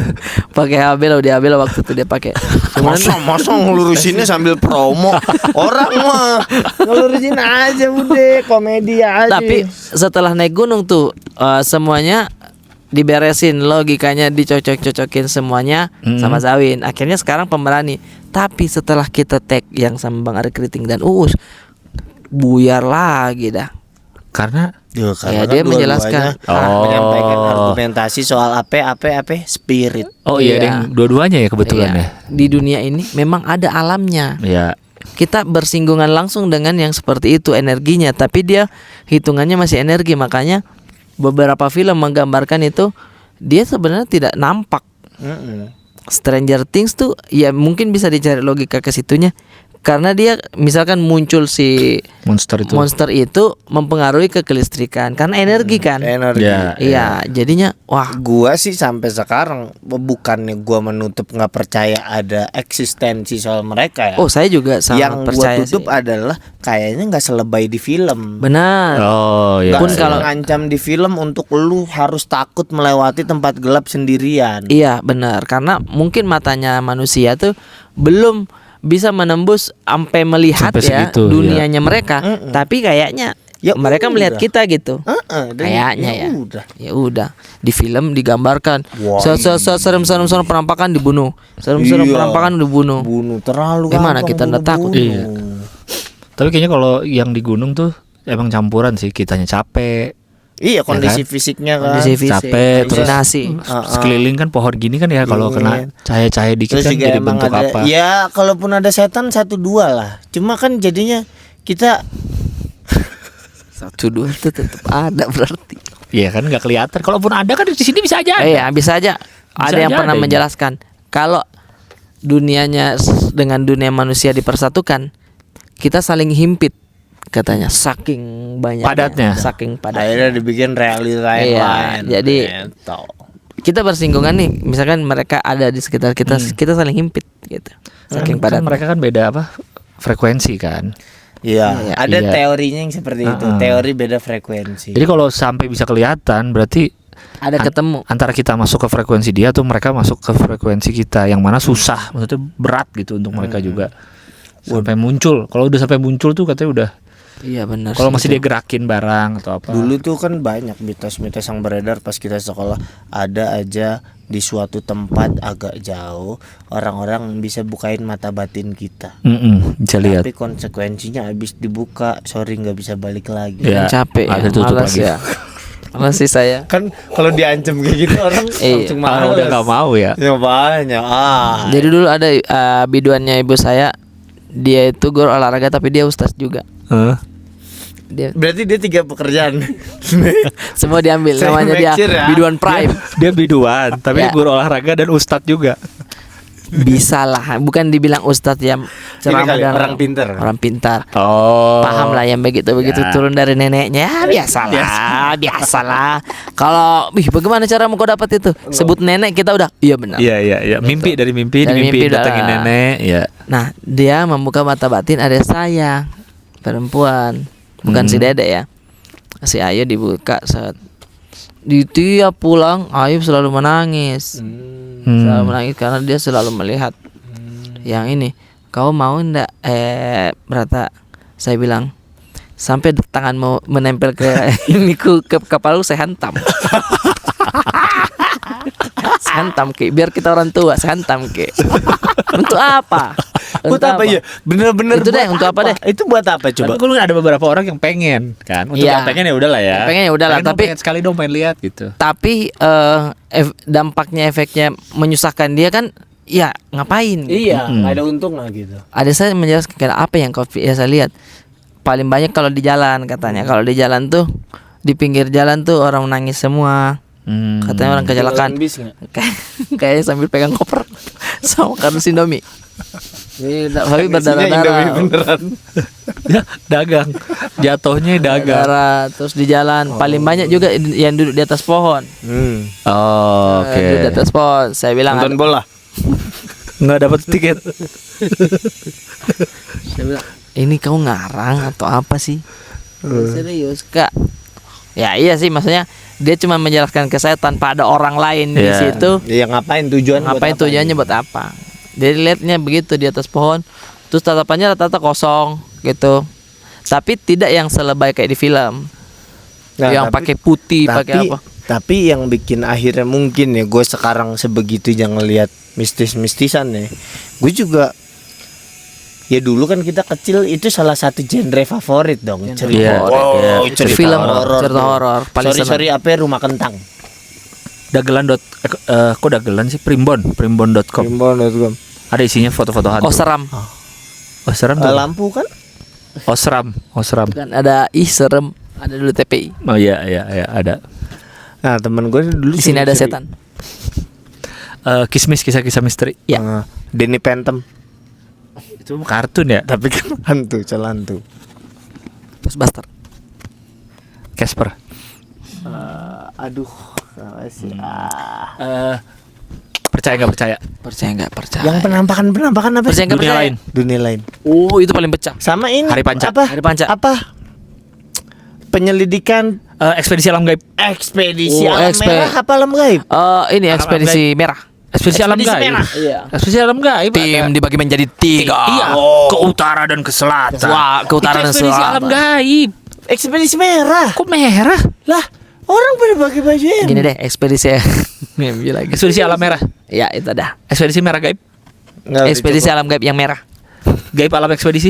Pakai habel, di habel waktu itu dia pakai. Masa ngelurusinnya sambil promo. Orang mah ngelurusin aja udah, komedi aja. Tapi setelah naik gunung tuh semuanya diberesin, logikanya dicocok-cocokin semuanya sama Zawin. Akhirnya sekarang pemberani. Tapi setelah kita tag yang sama Bang Ari Kriting dan Uus, buyar lagi dah. Karena ya, Ya, dia menjelaskan. menyampaikan Oh. argumentasi soal apa spirit. oh iya, Iya. ada yang dua-duanya ya kebetulan Iya. ya. Di dunia ini memang ada alamnya. Iya. Kita bersinggungan langsung dengan yang seperti itu energinya, tapi dia hitungannya masih energi. Makanya beberapa film menggambarkan itu dia sebenarnya tidak nampak. Stranger Things tuh ya mungkin bisa dicari logika ke situnya, karena dia misalkan muncul si Monster itu. monster itu mempengaruhi ke kelistrikan karena energi kan. Energi. Ya. Iya, jadinya wah, Gua sih sampai sekarang bukannya gua menutup nggak percaya ada eksistensi soal mereka ya. oh saya juga sangat yang gua percaya tutup sih. adalah kayaknya nggak selebay di film. Benar. Oh iya. Nggak Pun kalau- ngancam di film untuk lu harus takut melewati tempat gelap sendirian. Iya benar, karena mungkin matanya manusia tuh belum bisa menembus sampai melihat Sampai ya segitu, dunianya mereka. Tapi kayaknya Ya mereka melihat udah. kita gitu. Dan Kayaknya ya. udah. Ya udah, di film digambarkan Wah, serem-serem penampakan dibunuh. Serem-serem Iya. penampakan dibunuh. Bunuh terlalu Gimana gampang kita nggak takut? Iya. Tapi kayaknya kalau yang di gunung tuh emang campuran sih, kitanya capek, Iya, kondisi kan? fisiknya kan. Kondisi fisik, capek, terus halusinasi. sekeliling kan pohon gini kan ya, kalau kena cahaya-cahaya dikit Terus kan juga jadi emang bentuk ada, apa. ya kalaupun ada setan 1-2 lah. Cuma kan jadinya kita 1-2 itu tetap ada berarti. Iya kan nggak kelihatan. Kalaupun ada kan di sini bisa aja. Iya, bisa aja. Ada yang aja pernah ada ini. menjelaskan kalau dunianya dengan dunia manusia dipersatukan, kita saling himpit katanya, saking banyaknya, Padatnya. saking padatnya. akhirnya dibikin realita yang Iya, lain. jadi Gitu. kita bersinggungan nih, misalkan mereka ada di sekitar kita, kita saling himpit gitu. Saking Kan padat. mereka kan beda apa? Frekuensi kan. Iya, Iya, ada iya. teorinya yang seperti itu. Teori beda frekuensi. Jadi kalau sampai bisa kelihatan berarti Ada ketemu. antara kita masuk ke frekuensi dia atau mereka masuk ke frekuensi kita, yang mana susah, maksudnya berat gitu untuk mereka juga sampai muncul. Kalau udah sampai muncul tuh katanya udah. Iya benar. Kalau sih masih itu. dia gerakin barang atau apa. Dulu tuh kan banyak mitos-mitos yang beredar pas kita sekolah. Ada aja di suatu tempat agak jauh orang-orang bisa bukain mata batin kita. Bisa lihat. Tapi konsekuensinya habis dibuka, sorry nggak bisa balik lagi. Ya, capek ya, ada tutup malas lagi. ya. Masih saya. Kan kalau diancam kayak gitu orang Iya. langsung Malah males. udah nggak mau ya. Ya banyak. Jadi dulu ada biduannya ibu saya. Dia itu guru olahraga tapi dia ustaz juga. Dia Berarti dia 3 pekerjaan. semua diambil. Saya Namanya dia make sure ya. biduan prime. Dia biduan, tapi Ya. guru olahraga dan ustadz juga. Bisa lah, bukan dibilang ustadz yang ceramah kali, dan orang pintar. Orang pintar. Oh. Paham lah yang begitu-begitu Ya. turun dari neneknya. Biasalah. Kalau bagaimana cara kau dapat itu? Sebut nenek kita udah. Iya benar. Iya. Mimpi dari mimpi, Dari di mimpi mimpi udah. datengin nenek, ya. Nah, dia membuka mata batin ada saya perempuan, bukan si Dede ya. Si Ayu dibuka saat di tiap pulang Ayu selalu menangis. Selalu menangis karena dia selalu melihat yang ini. Kau mau ndak berata? Saya bilang sampai tangan mau menempel ke ke kepala lu saya hantam. Saya hantam ke biar kita orang tua saya hantam ke. Untuk apa? Buat apa ya? Bener-bener Itu deh, buat untuk apa deh? Itu buat apa Coba coba? kalau ada beberapa orang yang pengen kan. Untuk Iya. yang pengen ya udahlah ya. Yang pengen ya udahlah, tapi- pengen sekali dong pengen lihat gitu. Tapi dampaknya efeknya menyusahkan dia kan ya ngapain. Iya, nggak ada untungnya gitu. Ada saya menjelaskan apa yang kau biasa lihat paling banyak kalau di jalan katanya. Kalau di jalan tuh di pinggir jalan tuh orang menangis semua. Katanya orang kecelakaan. Tinggal bis nggak? Kayaknya sambil pegang koper sama kardus Indomie. Ini tapi Isinya berdarah-darah. Indomie beneran. Ya, dagang. Jatuhnya dagang. Darah terus di jalan paling banyak juga yang duduk di atas pohon. Oh, oke. Duduk di atas pohon. Saya bilang Nonton bola. Nggak dapat tiket. saya bilang ini kau ngarang atau apa sih? Serius kak? Ya iya sih maksudnya dia cuma menjelaskan ke saya tanpa ada orang lain di Iya. situ. Iya ngapain tujuan? Ngapain tujuannya buat apa? Dia lihatnya begitu di atas pohon. Terus tatapannya rata-rata kosong gitu. Tapi tidak yang selebay kayak di film. Nah, yang pakai putih, pakai apa? Tapi yang bikin akhirnya mungkin ya gue sekarang sebegitu jangan lihat mistis-mistisan ya. Gue juga ya dulu kan kita kecil itu salah satu genre favorit dong cerita. Iya, iya. cerita Film horor. cerita tuh. horor paling senang. Sorry apa ya, Rumah Kentang. Kok dagelan sih primbon.com. Primbon.com. Ada isinya foto-foto hantu. Oh seram. Oh, seram tuh. Lampu kan? Oh, seram. Kan ada serem. Ada dulu TPI. Oh iya ada. Nah temen gue dulu Di sini ada sering- setan. Kismis kisah-kisah misteri. Ya. Denny Phantom. Itu kartun ya. Tapi kan hantu, hantu. Ghostbuster. Casper. Aduh, apa sih? Percaya nggak percaya? Percaya nggak percaya? Yang penampakan apa? Percaya nggak Dunia percaya? lain. Dunia lain. Oh itu paling pecah. Sama ini. Hari Panca. Apa? Hari Panca. Apa? Penyelidikan Ekspedisi alam gaib. ekspedisi Oh, alam merah apa alam gaib? Ini ekspedisi merah. Ekspedisi alam Ekspedisi gaib. merah. Iya. Ekspedisi alam gaib. Tim ada. dibagi menjadi 3. Iya. Ke utara dan ke selatan. Wah, ke utara dan Itu ekspedisi selatan. alam gaib. Ekspedisi merah. Kok merah? Lah, orang pada pakai baju yang Gini deh, ekspedisi ngambil lagi. Ekspedisi alam merah. Ya itu dah. Ekspedisi merah gaib. Ekspedisi alam gaib yang merah. Gaib alam ekspedisi.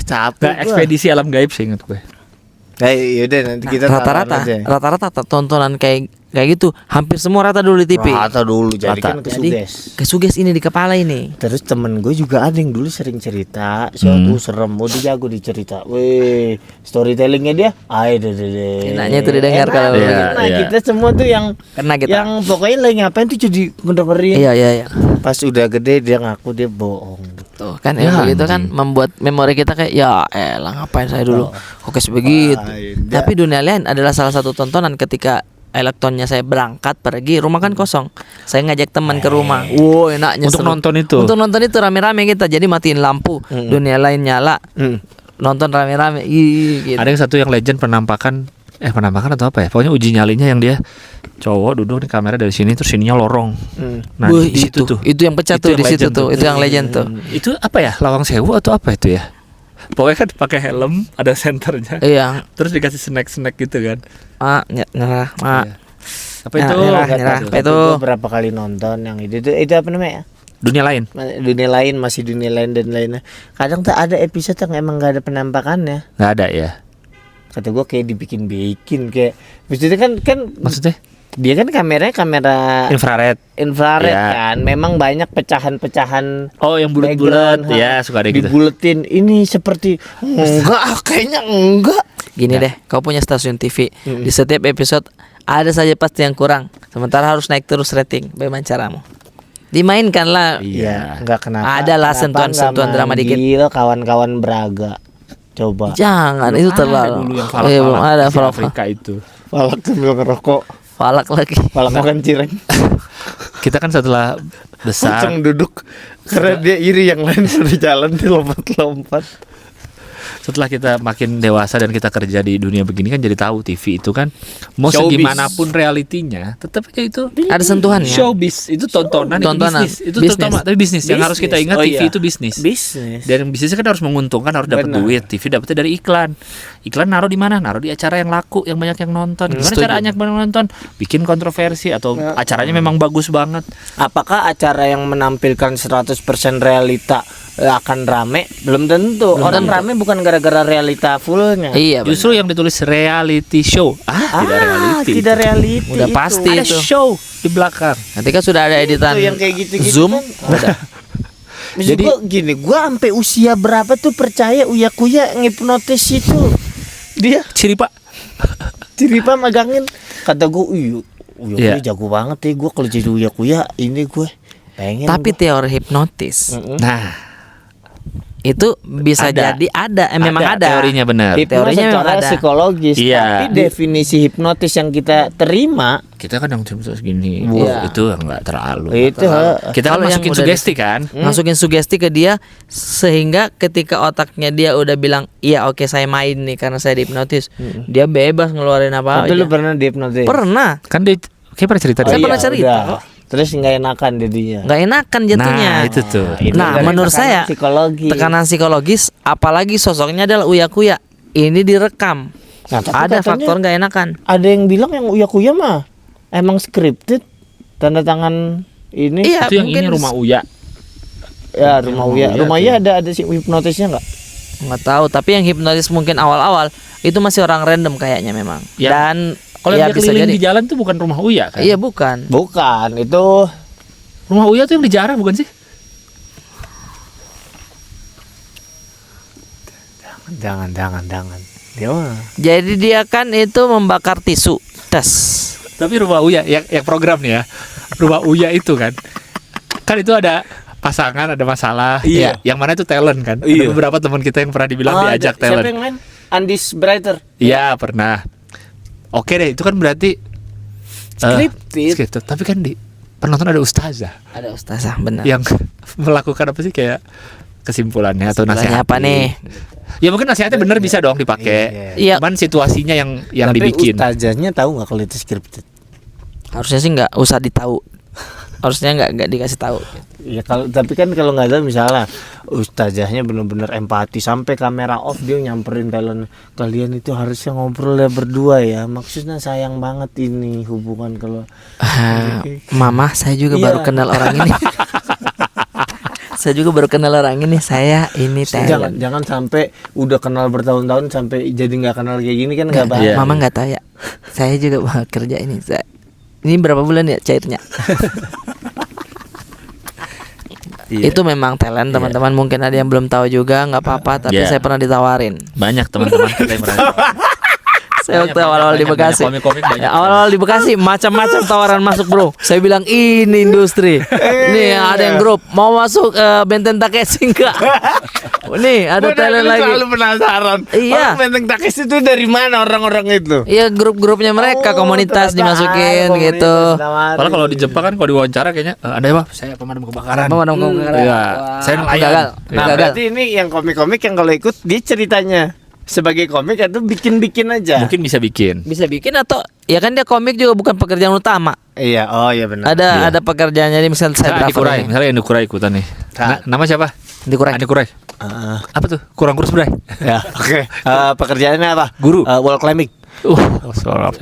capek. Nah, ekspedisi alam gaib sih ingat gue. Yaudah nanti kita Rata-rata, taruhan aja. rata-rata tontonan kayak gitu hampir semua rata dulu di TV. Rata dulu jadi Rata. kan kesuges. Kesuges ini di kepala ini. Terus temen gue juga ada yang dulu sering cerita, suatu serem, mau dia jago dicerita. Weh, storytellingnya dia, deh. Enaknya itu didengar kalau Iya, Nah, iya. kita semua tuh yang Kena kita. yang pokoknya lagi ngapain tuh jadi ngedengerin. Iya. Pas udah gede dia ngaku dia bohong. Tuh kan yang begitu kan membuat memori kita kayak ya elah ngapain saya dulu kok kayak begitu. Tidak. Tapi dunia lain adalah salah satu tontonan ketika elektronnya saya berangkat pergi, rumah kan kosong. Saya ngajak teman ke rumah. Wow, enaknya Untuk seru. nonton itu. Untuk nonton itu rame-rame kita. Jadi matiin lampu, dunia lain nyala. Nonton rame-rame. Gitu. Ada yang satu yang legend penampakan atau apa ya? Pokoknya uji nyalinya yang dia cowok duduk nih kamera dari sini terus sininya lorong. Nah, Wah, di situ tuh. Itu yang pecah Itu tuh yang di situ legend tuh. Itu yang legend tuh. Itu apa ya? Lawang Sewu atau apa itu ya? Pokoknya kan pakai helm, ada senternya. Iya. Terus dikasih snack gitu kan. Nyerah. Iya. Apa itu? Nyerah. Tapi Itu. gua berapa kali nonton yang itu apa namanya? Dunia lain. Dunia lain, masih dunia lain dan lainnya. Kadang tuh ada episode yang emang gak ada penampakannya. Nggak ada ya. Kata gue kayak dibikin kayak maksudnya kan Maksudnya dia kan kameranya kamera infrared. infrared Ya. kan, memang banyak pecahan-pecahan. Oh, yang bulat-bulat. background, Ya, suka ada gitu. dibuletin. Ini seperti enggak, kayaknya enggak. Gini deh, kau punya stasiun TV, di setiap episode ada saja pasti yang kurang. Sementara harus naik terus rating. Bagaimana caramu? Dimainkanlah. Iya. Enggak kenapa. Ada lah Kenapa sentuhan-sentuhan nggak drama dikit. manggil kawan-kawan Braga. Coba. Jangan, itu terlalu. Dulu yang Oh, iya, belum ada di falak. Afrika itu. Falak sambil ngerokok. Falak lagi. Falak makan cireng. Kita kan setelah besar Kucing duduk karena dia iri yang lain sudah jalan dia lompat-lompat. setelah kita makin dewasa dan kita kerja di dunia begini kan jadi tahu TV itu kan mau Showbiz. segimanapun realitinya tetap aja itu Ada sentuhannya. showbiz, itu tontonan, itu Tontonan. bisnis, itu Bisnis. terutama tapi bisnis yang harus kita ingat. Oh, TV iya. itu bisnis. Bisnis. Dan bisnisnya kan harus menguntungkan, harus dapat Benar. duit. TV dapetnya dari iklan. Iklan naruh di mana? Naruh di acara yang laku, yang banyak yang nonton. Gimana setuju. caranya banyak yang nonton? Bikin kontroversi atau acaranya memang bagus banget. Apakah acara yang menampilkan 100% realita akan rame? Belum tentu. Orang rame bukan gara-gara realita fullnya. Iya, benar. Justru yang ditulis reality show. Tidak reality. Tidak reality. Udah itu. pasti Ada itu. show di belakang. Nanti kan sudah ada editan Itu yang kayak gitu-gitu Zoom. kan. Udah. Maksud Jadi- gua gini, gua sampai usia berapa tuh percaya Uya Kuya ngipnotis itu. Dia Ciri Pak. Ciripa megangin. Kata gua, Uya Iya. Kuya jago banget ya. Gua kalau jadi Uya Kuya ini gue pengen. Tapi teori hipnotis Nah, itu bisa Ada. jadi memang ada. teorinya benar. Teorinya memang secara ada. psikologis. Iya. Tapi definisi hipnotis yang kita terima Kita kan yang terus gini, Iya. itu enggak terlalu. itu Kita kan Kalau yang masukin udah sugesti kan. Masukin sugesti ke dia sehingga ketika otaknya dia udah bilang iya oke saya main nih karena saya dihipnotis, dia bebas ngeluarin apa Tapi aja. lu pernah dihipnotis? Pernah. Kan dia kayak pernah cerita Saya deh. pernah cerita udah. kok. Terus nggak enakan jadinya. Nggak enakan jatuhnya. Nah, itu tuh. Itu Nah, dari menurut tekanan saya psikologi. tekanan psikologis, apalagi sosoknya adalah Uya Kuya. Ini direkam. Nah, tapi Ada katanya faktor nggak enakan. Ada yang bilang yang Uya Kuya mah emang scripted, tanda tangan ini. Iya, Itu yang ini mungkin rumah Uya. Ya rumah Uya. Uya Rumah tuh. Uya ada si hipnotisnya nggak? nggak tahu. Tapi yang hipnotis mungkin awal-awal itu masih orang random kayaknya memang. Ya. Dan Kalau ya dia bisa keliling jadi. di jalan tuh bukan rumah Uya kan? Iya bukan. Bukan, itu Rumah Uya tuh yang di Jarah bukan sih? jangan. Dia mah. Jadi dia kan itu membakar tisu. Das. Tapi rumah Uya yang program nih ya. Rumah Uya itu kan. Kan itu ada pasangan, ada masalah. Iya. Yang mana itu talent kan? Iya. Ada beberapa teman kita yang pernah dibilang Oh, diajak ada. Siapa talent. yang main? Andis Brighter. Iya, pernah. Oke deh, itu kan berarti Scripted. Tapi kan di penonton ada ustazah Ada ustazah benar. yang melakukan apa sih kayak kesimpulannya atau Kesimpulannya nasihat apa nih? Ya mungkin nasihatnya bener bisa dong dipakai. Iya. Cuman situasinya yang Tapi dibikin. ustazahnya tahu nggak kalau itu scripted? Harusnya sih nggak usah ditahu. Harusnya nggak dikasih tahu. Ya kalau tapi kan kalau nggak ada misalnya ustazahnya benar-benar empati sampai kamera off dia nyamperin kalian itu harusnya ngobrol ya berdua ya, maksudnya sayang banget ini hubungan kalau Mama, saya juga Iya. baru kenal orang ini. Saya juga baru kenal orang ini. Saya ini jangan talent. jangan sampai udah kenal bertahun-tahun sampai jadi nggak kenal kayak gini kan nggak baik. Iya. Mama nggak tahu ya. Saya juga baru kerja ini. Ini berapa bulan ya cairnya? Iya. Itu memang talent teman-teman. Mungkin ada yang belum tahu juga, nggak apa-apa. Tapi Iya. saya pernah ditawarin. Banyak teman-teman kita yang pernah. Saya waktu awal-awal di Bekasi. Komik-komik banyak. Ya, awal-awal di Bekasi macam-macam tawaran masuk bro. Saya bilang ini industri. Nih ada yang grup mau masuk Benten Takeshi enggak? Nih ada Gua dari talent dulu lagi. selalu penasaran. Iya. Orang Benteng Takis itu dari mana orang-orang itu? Iya grup-grupnya mereka Oh, komunitas ternyata dimasukin ada gitu. komunitas nawarin. Padahal kalau di Jepang kan kalau diwawancara kayaknya Anda apa? Saya pemadam kebakaran. Apa mana Iya. Saya nelayan. gagal. Nah, Gagal. berarti ini yang komik-komik yang kalau ikut dia ceritanya sebagai komik atau bikin-bikin aja. Mungkin bisa bikin. Bisa bikin atau ya kan dia komik juga bukan pekerjaan utama. Iya, oh iya benar. Ada pekerjaannya jadi misal saya Misalnya Andi driver Kurai, ini. misalnya Andi Kurai ikutan nih. Nama siapa? Dikurai. Andi Kurai. Apa tuh? Kurang kurus bray. Ya, oke. Pekerjaannya apa? Guru. Wall climbing. Sorry.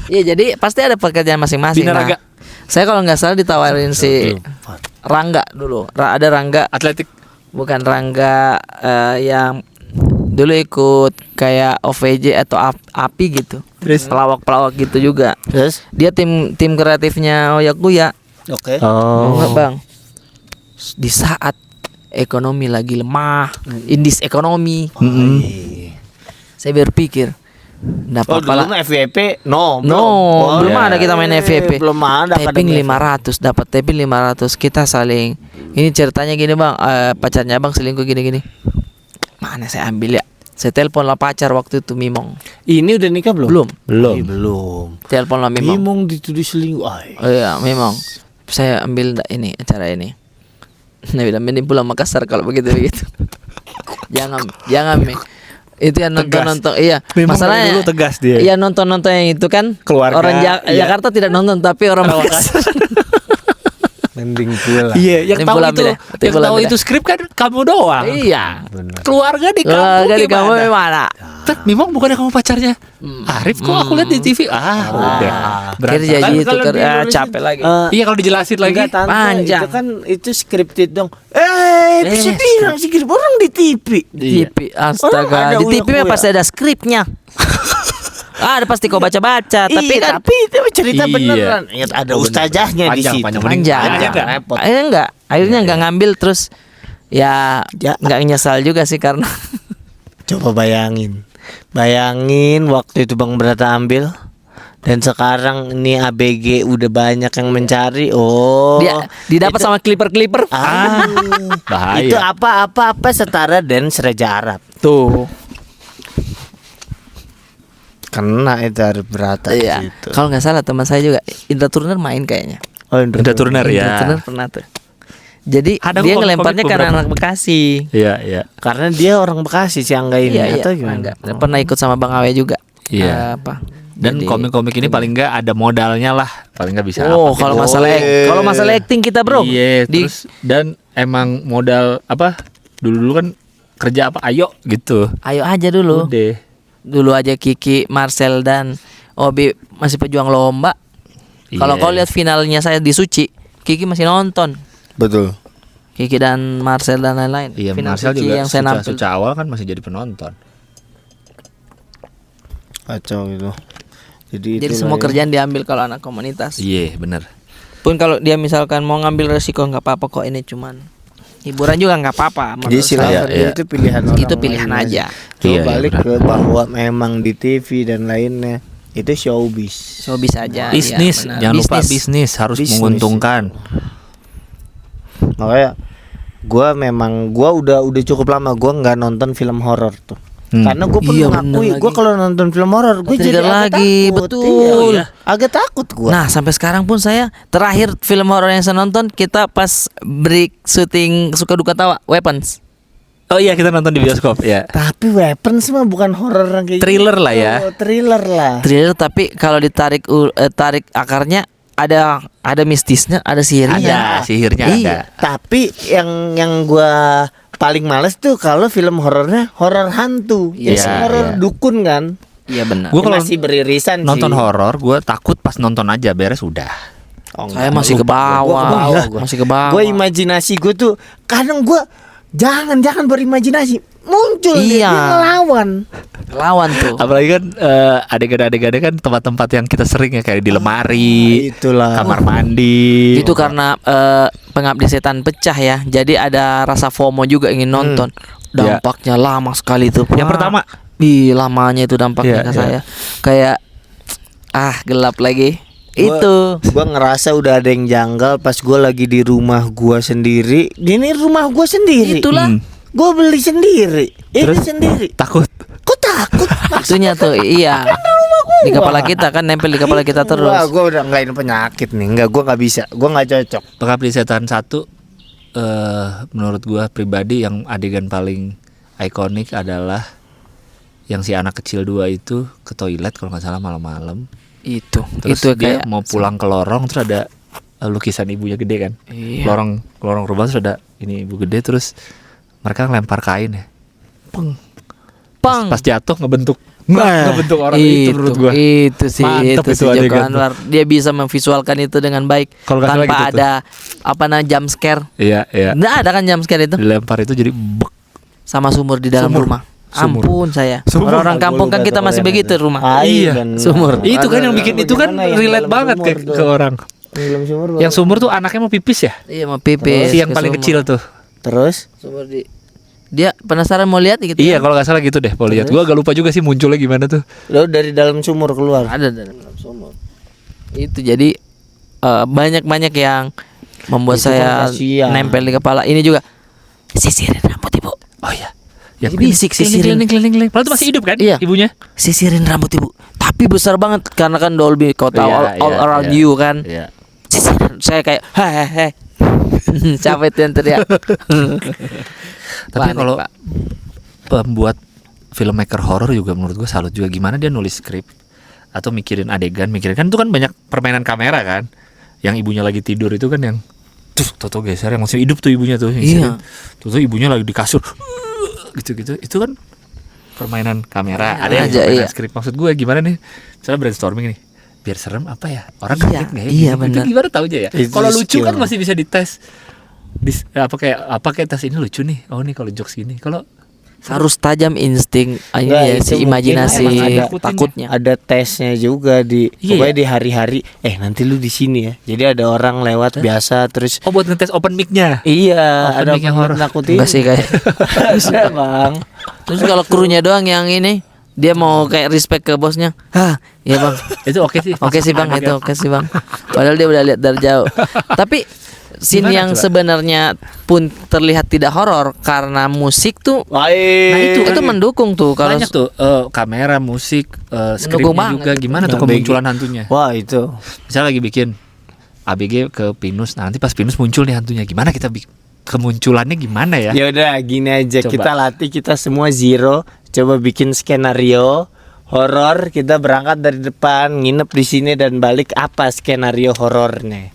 Iya jadi pasti ada pekerjaan masing-masing. Binaraga. Saya kalau nggak salah ditawarin si Rangga dulu. Ada Rangga, Atletik. bukan Rangga yang Dulu ikut kayak OVJ atau API gitu. Terus? Pelawak-pelawak gitu juga. Terus? Dia tim kreatifnya Oyakuya. Oke. Mau nggak, Bang? Di saat ekonomi lagi lemah, indis ekonomi, saya berpikir, nggak Oh, apa-apa dulu lah. mah FYP no. Belum ada kita main FYP. Belum ada. Tapping 500, dapat tapping 500, kita saling. Ini ceritanya gini, Bang, pacarnya Bang selingkuh gini-gini. Mana saya ambil ya? Saya telepon lah pacar waktu itu, Mimong. Ini udah nikah belum? Belum. Belum. Telepon lah Mimong. Mimong dituduh selingkuh. Oh iya, Mimong. Saya ambil ini acara ini. Nah, bilang mending pulang Makassar kalau begitu. Jangan Mi. Itu yang nonton. Iya, Memang dari masalahnya dulu tegas dia. Iya, nonton yang itu kan Keluarga, orang iya. Jakarta tidak nonton, tapi orang Makassar. Mending pulang. Iya, yang Ini tahu bulan itu, beda. yang Bulan tahu beda. itu skrip kan kamu doang. Iya. Keluarga di kampung Keluarga di kamu gimana? gimana? Memang bukannya kamu pacarnya? Arif kok aku lihat di TV. Udah. Kerja Kan gitu kalau di Indonesia- capek lagi. Iya kalau dijelasin lagi. Enggak, Tante, Panjang. itu kan itu scripted dong. Bisa Yes. bilang skrip orang di TV. TV, Orang astaga. ada Di TV uyak-uyak. pasti ada skripnya. Ada pasti kau baca-baca, tapi kan tapi itu cerita Iya. beneran. Ya, ada Oh, bener, ustazahnya bener. di Panjang, situ. panjang. panjang. Akhirnya repot. Akhirnya nggak ngambil, terus ya Ya. nggak nyesal juga sih karena Coba bayangin waktu itu Bang Brata ambil. Dan sekarang ini ABG udah banyak yang mencari. Oh, dia didapat sama clipper. Bahaya. Itu apa setara dance Raja Arab. Tuh. Kena itu Arif Brata Iya. gitu. Kalau nggak salah teman saya juga Indra Turner main kayaknya. Oh, Indra Turner Indra ya. Turner pernah tuh. Jadi Ada dia komik-komik ngelemparnya karena beberapa. anak Bekasi. Iya, iya. Karena dia orang Bekasi si Angga ini Iya, atau iya. gimana? Enggak. Pernah ikut sama Bang Awe juga. Iya. Apa? Dan Jadi- komik-komik ini paling enggak ada modalnya lah. Paling enggak bisa Oh, apa. kalau gitu. masalah Boleh. kalau masalah acting kita, Bro. Iya, Di terus dan emang modal apa? Dulu-dulu kan kerja apa? Ayo gitu. ayo aja dulu. Udah. Dulu aja Kiki, Marcel dan Obi masih pejuang lomba. Kalau Iya. kau lihat finalnya saya di Suci, Kiki masih nonton. Betul. Kiki dan Marcel dan lain-lain. Iya, Final Marcel Suci juga yang saya nampil. suca awal kan masih jadi penonton. Kacau gitu. Jadi Jadi itulah semua ya. kerjaan diambil kalau anak komunitas. Iya, bener. Pun kalau dia misalkan mau ngambil resiko nggak apa-apa kok, ini cuman hiburan juga nggak apa-apa. Jadi menurut silakan saya. iya. itu pilihan orang. Itu pilihan lain aja. Coba Iya, balik benar. ke bahwa memang di TV dan lainnya itu showbiz. So bisa aja. Bisnis, iya, benar. jangan lupa bisnis harus Bisnis. menguntungkan. Makanya gua udah cukup lama gua nggak nonton film horor tuh. Hmm. Karena gue pun Iya, mengakui bener gue lagi. kalau nonton film horor gue jadi Trigger agak lagi, takut. betul. Iya, agak takut gue. Nah, sampai sekarang pun saya terakhir film horor yang saya nonton kita pas break syuting Suka Duka Tawa, Weapons. Oh iya, kita nonton di bioskop ya. Tapi Weapons mah bukan horor yang kayak Thriller lah ya. gitu. Thriller lah. Thriller, tapi kalau ditarik tarik akarnya ada mistisnya, ada sihirnya. Ada sihirnya Iya. ada. Tapi yang gue paling males tuh kalau film horornya horor hantu. Iya, Jadi horor iya. dukun kan. Iya benar. Gua kalau masih beririsan Nonton sih. horor, gue takut pas nonton aja beres udah. Oh, Saya enggak. masih ke Lupa bawah. gua ke bawah gua. Masih ke bawah. Gue imajinasi gue tuh kadang gue jangan berimajinasi muncul dia Iya. ngelawan. Lawan tuh. Apalagi kan adegan-adegannya kan tempat-tempat yang kita sering ya kayak di lemari, Itulah. kamar mandi. Itu karena Pengabdi Setan pecah ya. Jadi ada rasa FOMO juga ingin nonton. Dampaknya lama sekali tuh. Yang pertama. Ih, lamanya itu dampaknya Iya, ke iya. saya. Kayak gelap lagi. Itu. Gue ngerasa udah ada yang janggal pas gue lagi di rumah gue sendiri. Ini rumah gue sendiri. Itulah. Gue beli sendiri. Ini Terus? sendiri. Takut. Kok takut? Itunya tuh, iya. Di kepala kita kan nempel di kepala kita Wah, terus. gue udah nggak ini penyakit nih. Nggak, gue nggak bisa. Gue nggak cocok. Pengabdi Setan 1 menurut gue pribadi yang adegan paling ikonik adalah yang si anak kecil 2 itu ke toilet kalau nggak salah malam-malam. Itu. Terus Itu dia kayak mau pulang ke lorong terus ada lukisan ibunya gede kan. Iya. Lorong rumah terus ada ini ibu gede terus mereka ngelempar kain ya. Peng. pang. Pas jatuh ngebentuk Nah, ngebentuk orang itu menurut gua. Itu sih, Mantep itu itu sih Joko adegan tuh. Anwar. Dia bisa memvisualkan itu dengan baik Kalau nggak salah tanpa gitu tuh. ada apa namanya jump scare. Iya, iya. Nggak ada kan jump scare itu Dilempar itu jadi bek. sama sumur di dalam Sumur. rumah. Sumur. Ampun saya. Sumur. Orang-orang kampung kan Gua lupa kita tuh masih korean begitu itu. rumah. Iya. Sumur. Itu kan yang bikin itu kan Bagaimana yang relate dalam banget sumur ke tuh? orang. Belum sumur. Yang sumur tuh anaknya mau pipis ya? Iya mau pipis. Si yang ke paling sumur. kecil tuh. Terus Sumur di. Dia penasaran mau lihat gitu. Iya, kalau nggak salah gitu deh. Mau lihat. Gua agak lupa juga sih munculnya gimana tuh. lo dari dalam sumur keluar. Ada dalam sumur. Itu jadi banyak-banyak yang membuat Itu saya kan kasihan. nempel di kepala. Ini juga sisirin rambut ibu. Oh iya. Jadi bisik sisirin. Keliling. Padahal tuh masih hidup kan? Iya. Ibunya. Sisirin rambut ibu. Tapi besar banget karena kan Dolby kau tahu Iya, all iya, around iya. you kan. Iya. Sisirin. Saya kayak hehehe. Siapa itu yang teriak? Tapi Panik, kalau Pak. pembuat filmmaker horor juga menurut gue salut juga gimana dia nulis skrip atau mikirin adegan, mikirin kan itu kan banyak permainan kamera kan. Yang ibunya lagi tidur itu kan yang tuh geser yang masih hidup tuh ibunya tuh. Iya. Tuh ibunya lagi di kasur. Gitu-gitu. Itu kan permainan kamera. Ada yang aja, permainan iya. skrip. Maksud gue gimana nih? Misalnya brainstorming nih. Biar serem apa ya? Orang Iya, kaget nggak ya? iya, Gitu. benar. Itu gimana tahu aja ya? Itu Kalau lucu skill. kan masih bisa dites. Apa kayak tes ini lucu nih. Oh nih kalau jokes gini. Kalau Harus tajam insting ini Nggak, ya itu si mungkin imajinasi emang ada takutnya. Ada tesnya juga di Iya, pokoknya ya? di hari-hari nanti lu di sini ya. Jadi ada orang lewat biasa terus buat ngetes open mic-nya. iya Open ada mic yang horor. nakutin. Enggak sih kayak. Ada, Bang. Terus kalau krunya doang yang ini dia mau kayak respect ke bosnya. Hah, iya bang. Itu oke sih. Oke sih bang, Adegan. itu oke sih bang. Padahal dia udah lihat dari jauh. Tapi scene Gimana yang coba? sebenarnya pun terlihat tidak horor karena musik tuh. Nah, itu Itu mendukung tuh kalau banyak tuh kamera, musik, Mendukung skripnya banget juga itu. gimana tuh Yang kemunculan hantunya. Wah, itu. Misalnya lagi bikin ABG ke Pinus, nah nanti pas Pinus muncul nih hantunya, gimana kita kemunculannya gimana ya? Ya udah gini aja Coba. kita latih kita semua zero coba bikin skenario horor kita berangkat dari depan nginep di sini dan balik apa skenario horornya.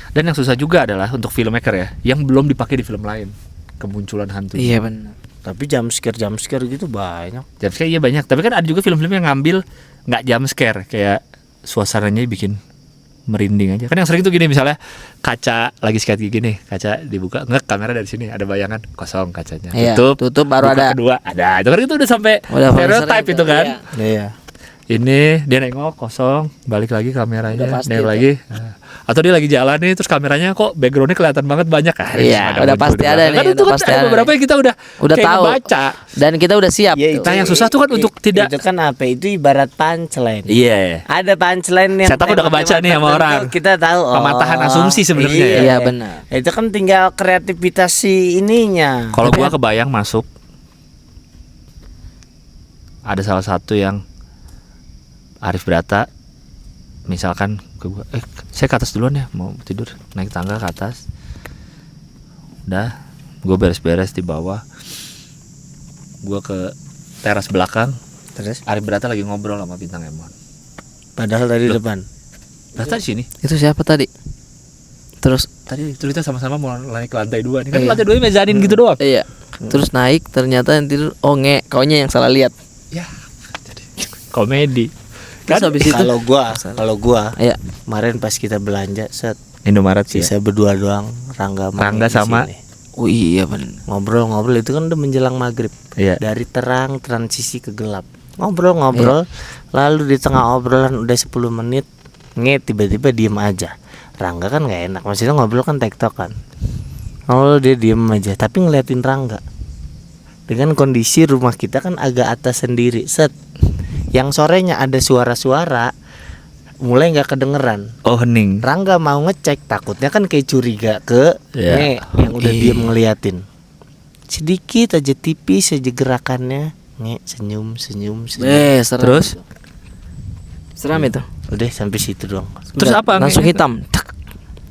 Dan yang susah juga adalah untuk filmmaker ya, yang belum dipakai di film lain kemunculan hantu. Iya benar. Tapi jump scare gitu banyak. Jumpscare iya banyak, tapi kan ada juga film-film yang ngambil nggak jumpscare, kayak suasananya bikin merinding aja. Kan yang sering tuh gini misalnya kaca lagi skate gini, kaca dibuka, nggak kamera dari sini ada bayangan kosong kacanya. Iya, Tutup tutup baru buka ada. kedua ada. Itu kan itu udah sampai Udah paling stereotype sering itu tuh, kan. iya. Iya. Ini dia nengok kosong, balik lagi kameranya, Udah pasti nengok itu. lagi. Nah. Atau dia lagi jalan nih, terus kameranya kok backgroundnya kelihatan banget banyak. Iya, udah pasti ada nih, Kan itu udah kan pasti ada ada beberapa nih. yang kita udah kayak tahu ngebaca. dan kita udah siap. Ya, tuh. Nah, yang susah tuh kan untuk tidak. Itu kan apa? Itu ibarat punchline. Iya. Ada punchline yang Saya tahu udah kebaca nih sama orang. Kita tahu Pematahan asumsi sebenarnya ya. Iya, benar. Itu kan tinggal kreativitas si ininya. Kalau gua kebayang masuk, ada salah satu yang Arif Brata, misalkan ke gua, saya ke atas duluan ya, mau tidur, naik tangga ke atas. Udah, gua beres-beres di bawah. Gua ke teras belakang. Terus Arif Brata lagi ngobrol sama Bintang Emon. padahal dari depan. Brata di sini. Itu siapa tadi? Terus Tadi kita sama-sama mau naik ke lantai 2 nih. Kan lantai 2 mezanin gitu doang. iya. Terus naik ternyata yang tidur kaunya yang salah lihat. Ya. Jadi komedi. Terus Kan habis itu Kalau gua iya. kemarin pas kita belanja set Indomaret sih. sisa berdua doang Rangga Rangga di sama- sini. Oh iya benar. Ngobrol-ngobrol itu kan udah menjelang maghrib. Iya. Dari terang transisi ke gelap. Ngobrol-ngobrol lalu di tengah obrolan udah 10 menit tiba-tiba diem aja. Rangga kan nggak enak, maksudnya ngobrol kan tektokan. Ngobrol dia diem aja tapi ngeliatin Rangga. Dengan kondisi rumah kita kan agak atas sendiri. Set. Yang sorenya ada suara-suara mulai nggak kedengeran. Oh, hening. Rangga mau ngecek takutnya kan kayak curiga ke Iya. Nge yang udah Iya. diem ngeliatin. Sedikit aja tipis aja gerakannya. Nge senyum. Serem. Terus Seram itu. Udah sampai situ doang. Terus Udah, apa? Langsung hitam. Tak.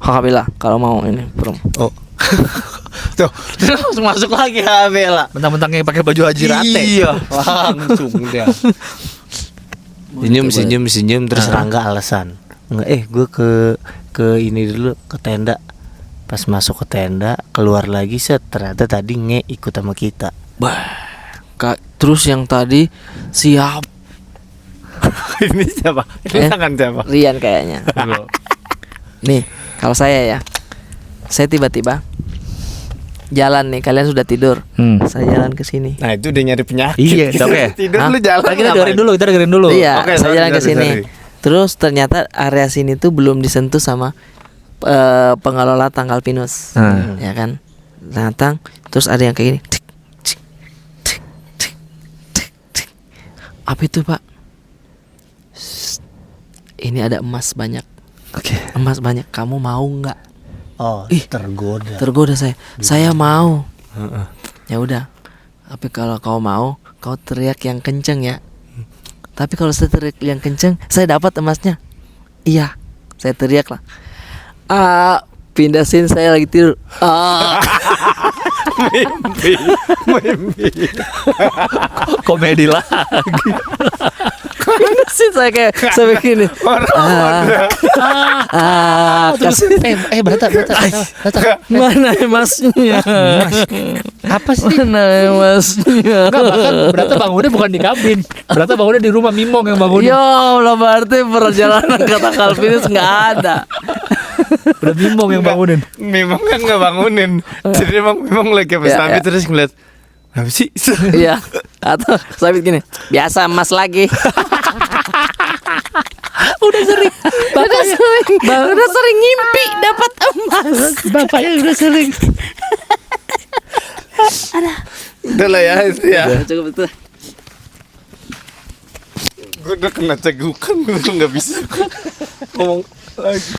Alhamdulillah kalau mau ini bro. Oh. Tuh, langsung masuk lagi Habela. mentang-mentang yang pakai baju haji rate. Iya, langsung dia. Senyum terus Rangga alasan. Enggak gue ke ini dulu ke tenda. Pas masuk ke tenda keluar lagi set ternyata tadi Nge ikut sama kita. Terus yang tadi siap Ini siapa? Ini tangan siapa? Rian kayaknya. Nih, kalau saya ya. Saya tiba-tiba jalan nih, kalian sudah tidur. Saya jalan ke sini. Nah itu udah nyari penyakit. Iya, oke. Tidur Hah? lu jalan. Nah, kita ngapain? dengerin dulu. Iya, Oke, saya sorry, jalan ke sorry, sini. sorry. Terus ternyata area sini tuh belum disentuh sama pengelola tanggal pinus. Ya kan? Datang, terus ada yang kayak gini. Tik, tik, tik, tik, tik, tik. Apa itu, Pak? Shh, ini ada emas banyak. Oke. Emas banyak. Kamu mau nggak? Oh, Ih, tergoda. Tergoda saya. Saya mau. Ya udah. Tapi kalau kau mau, kau teriak yang kenceng ya. Tapi kalau saya teriak yang kenceng, saya dapat emasnya. Iya, saya teriak lah. Pindah scene, saya lagi tidur. Mimpi. Komedi lagi. Pindah scene, saya kayak saya begini. Terus, berata. Mana emasnya? Apa sih? Mana emasnya? Enggak, bahkan Berata bangunnya bukan di kabin. Berata bangunnya di rumah Mimong yang bangunin. Ya Allah, berarti perjalanan ke tanggal finish nggak ada. Udah Mimong yang bangunin. Memang kan nggak bangunin. Jadi memang lagi apa Ya, tapi ya. terus ngeliat apa sih? Iya. Atau Sabit gini, biasa emas lagi. Udah sering. Udah sering ngimpi dapat emas. Bapaknya udah sering. Udah lah ya itu ya. Udah, cukup itu. Gue udah kena cegukan, gue nggak bisa ngomong lagi.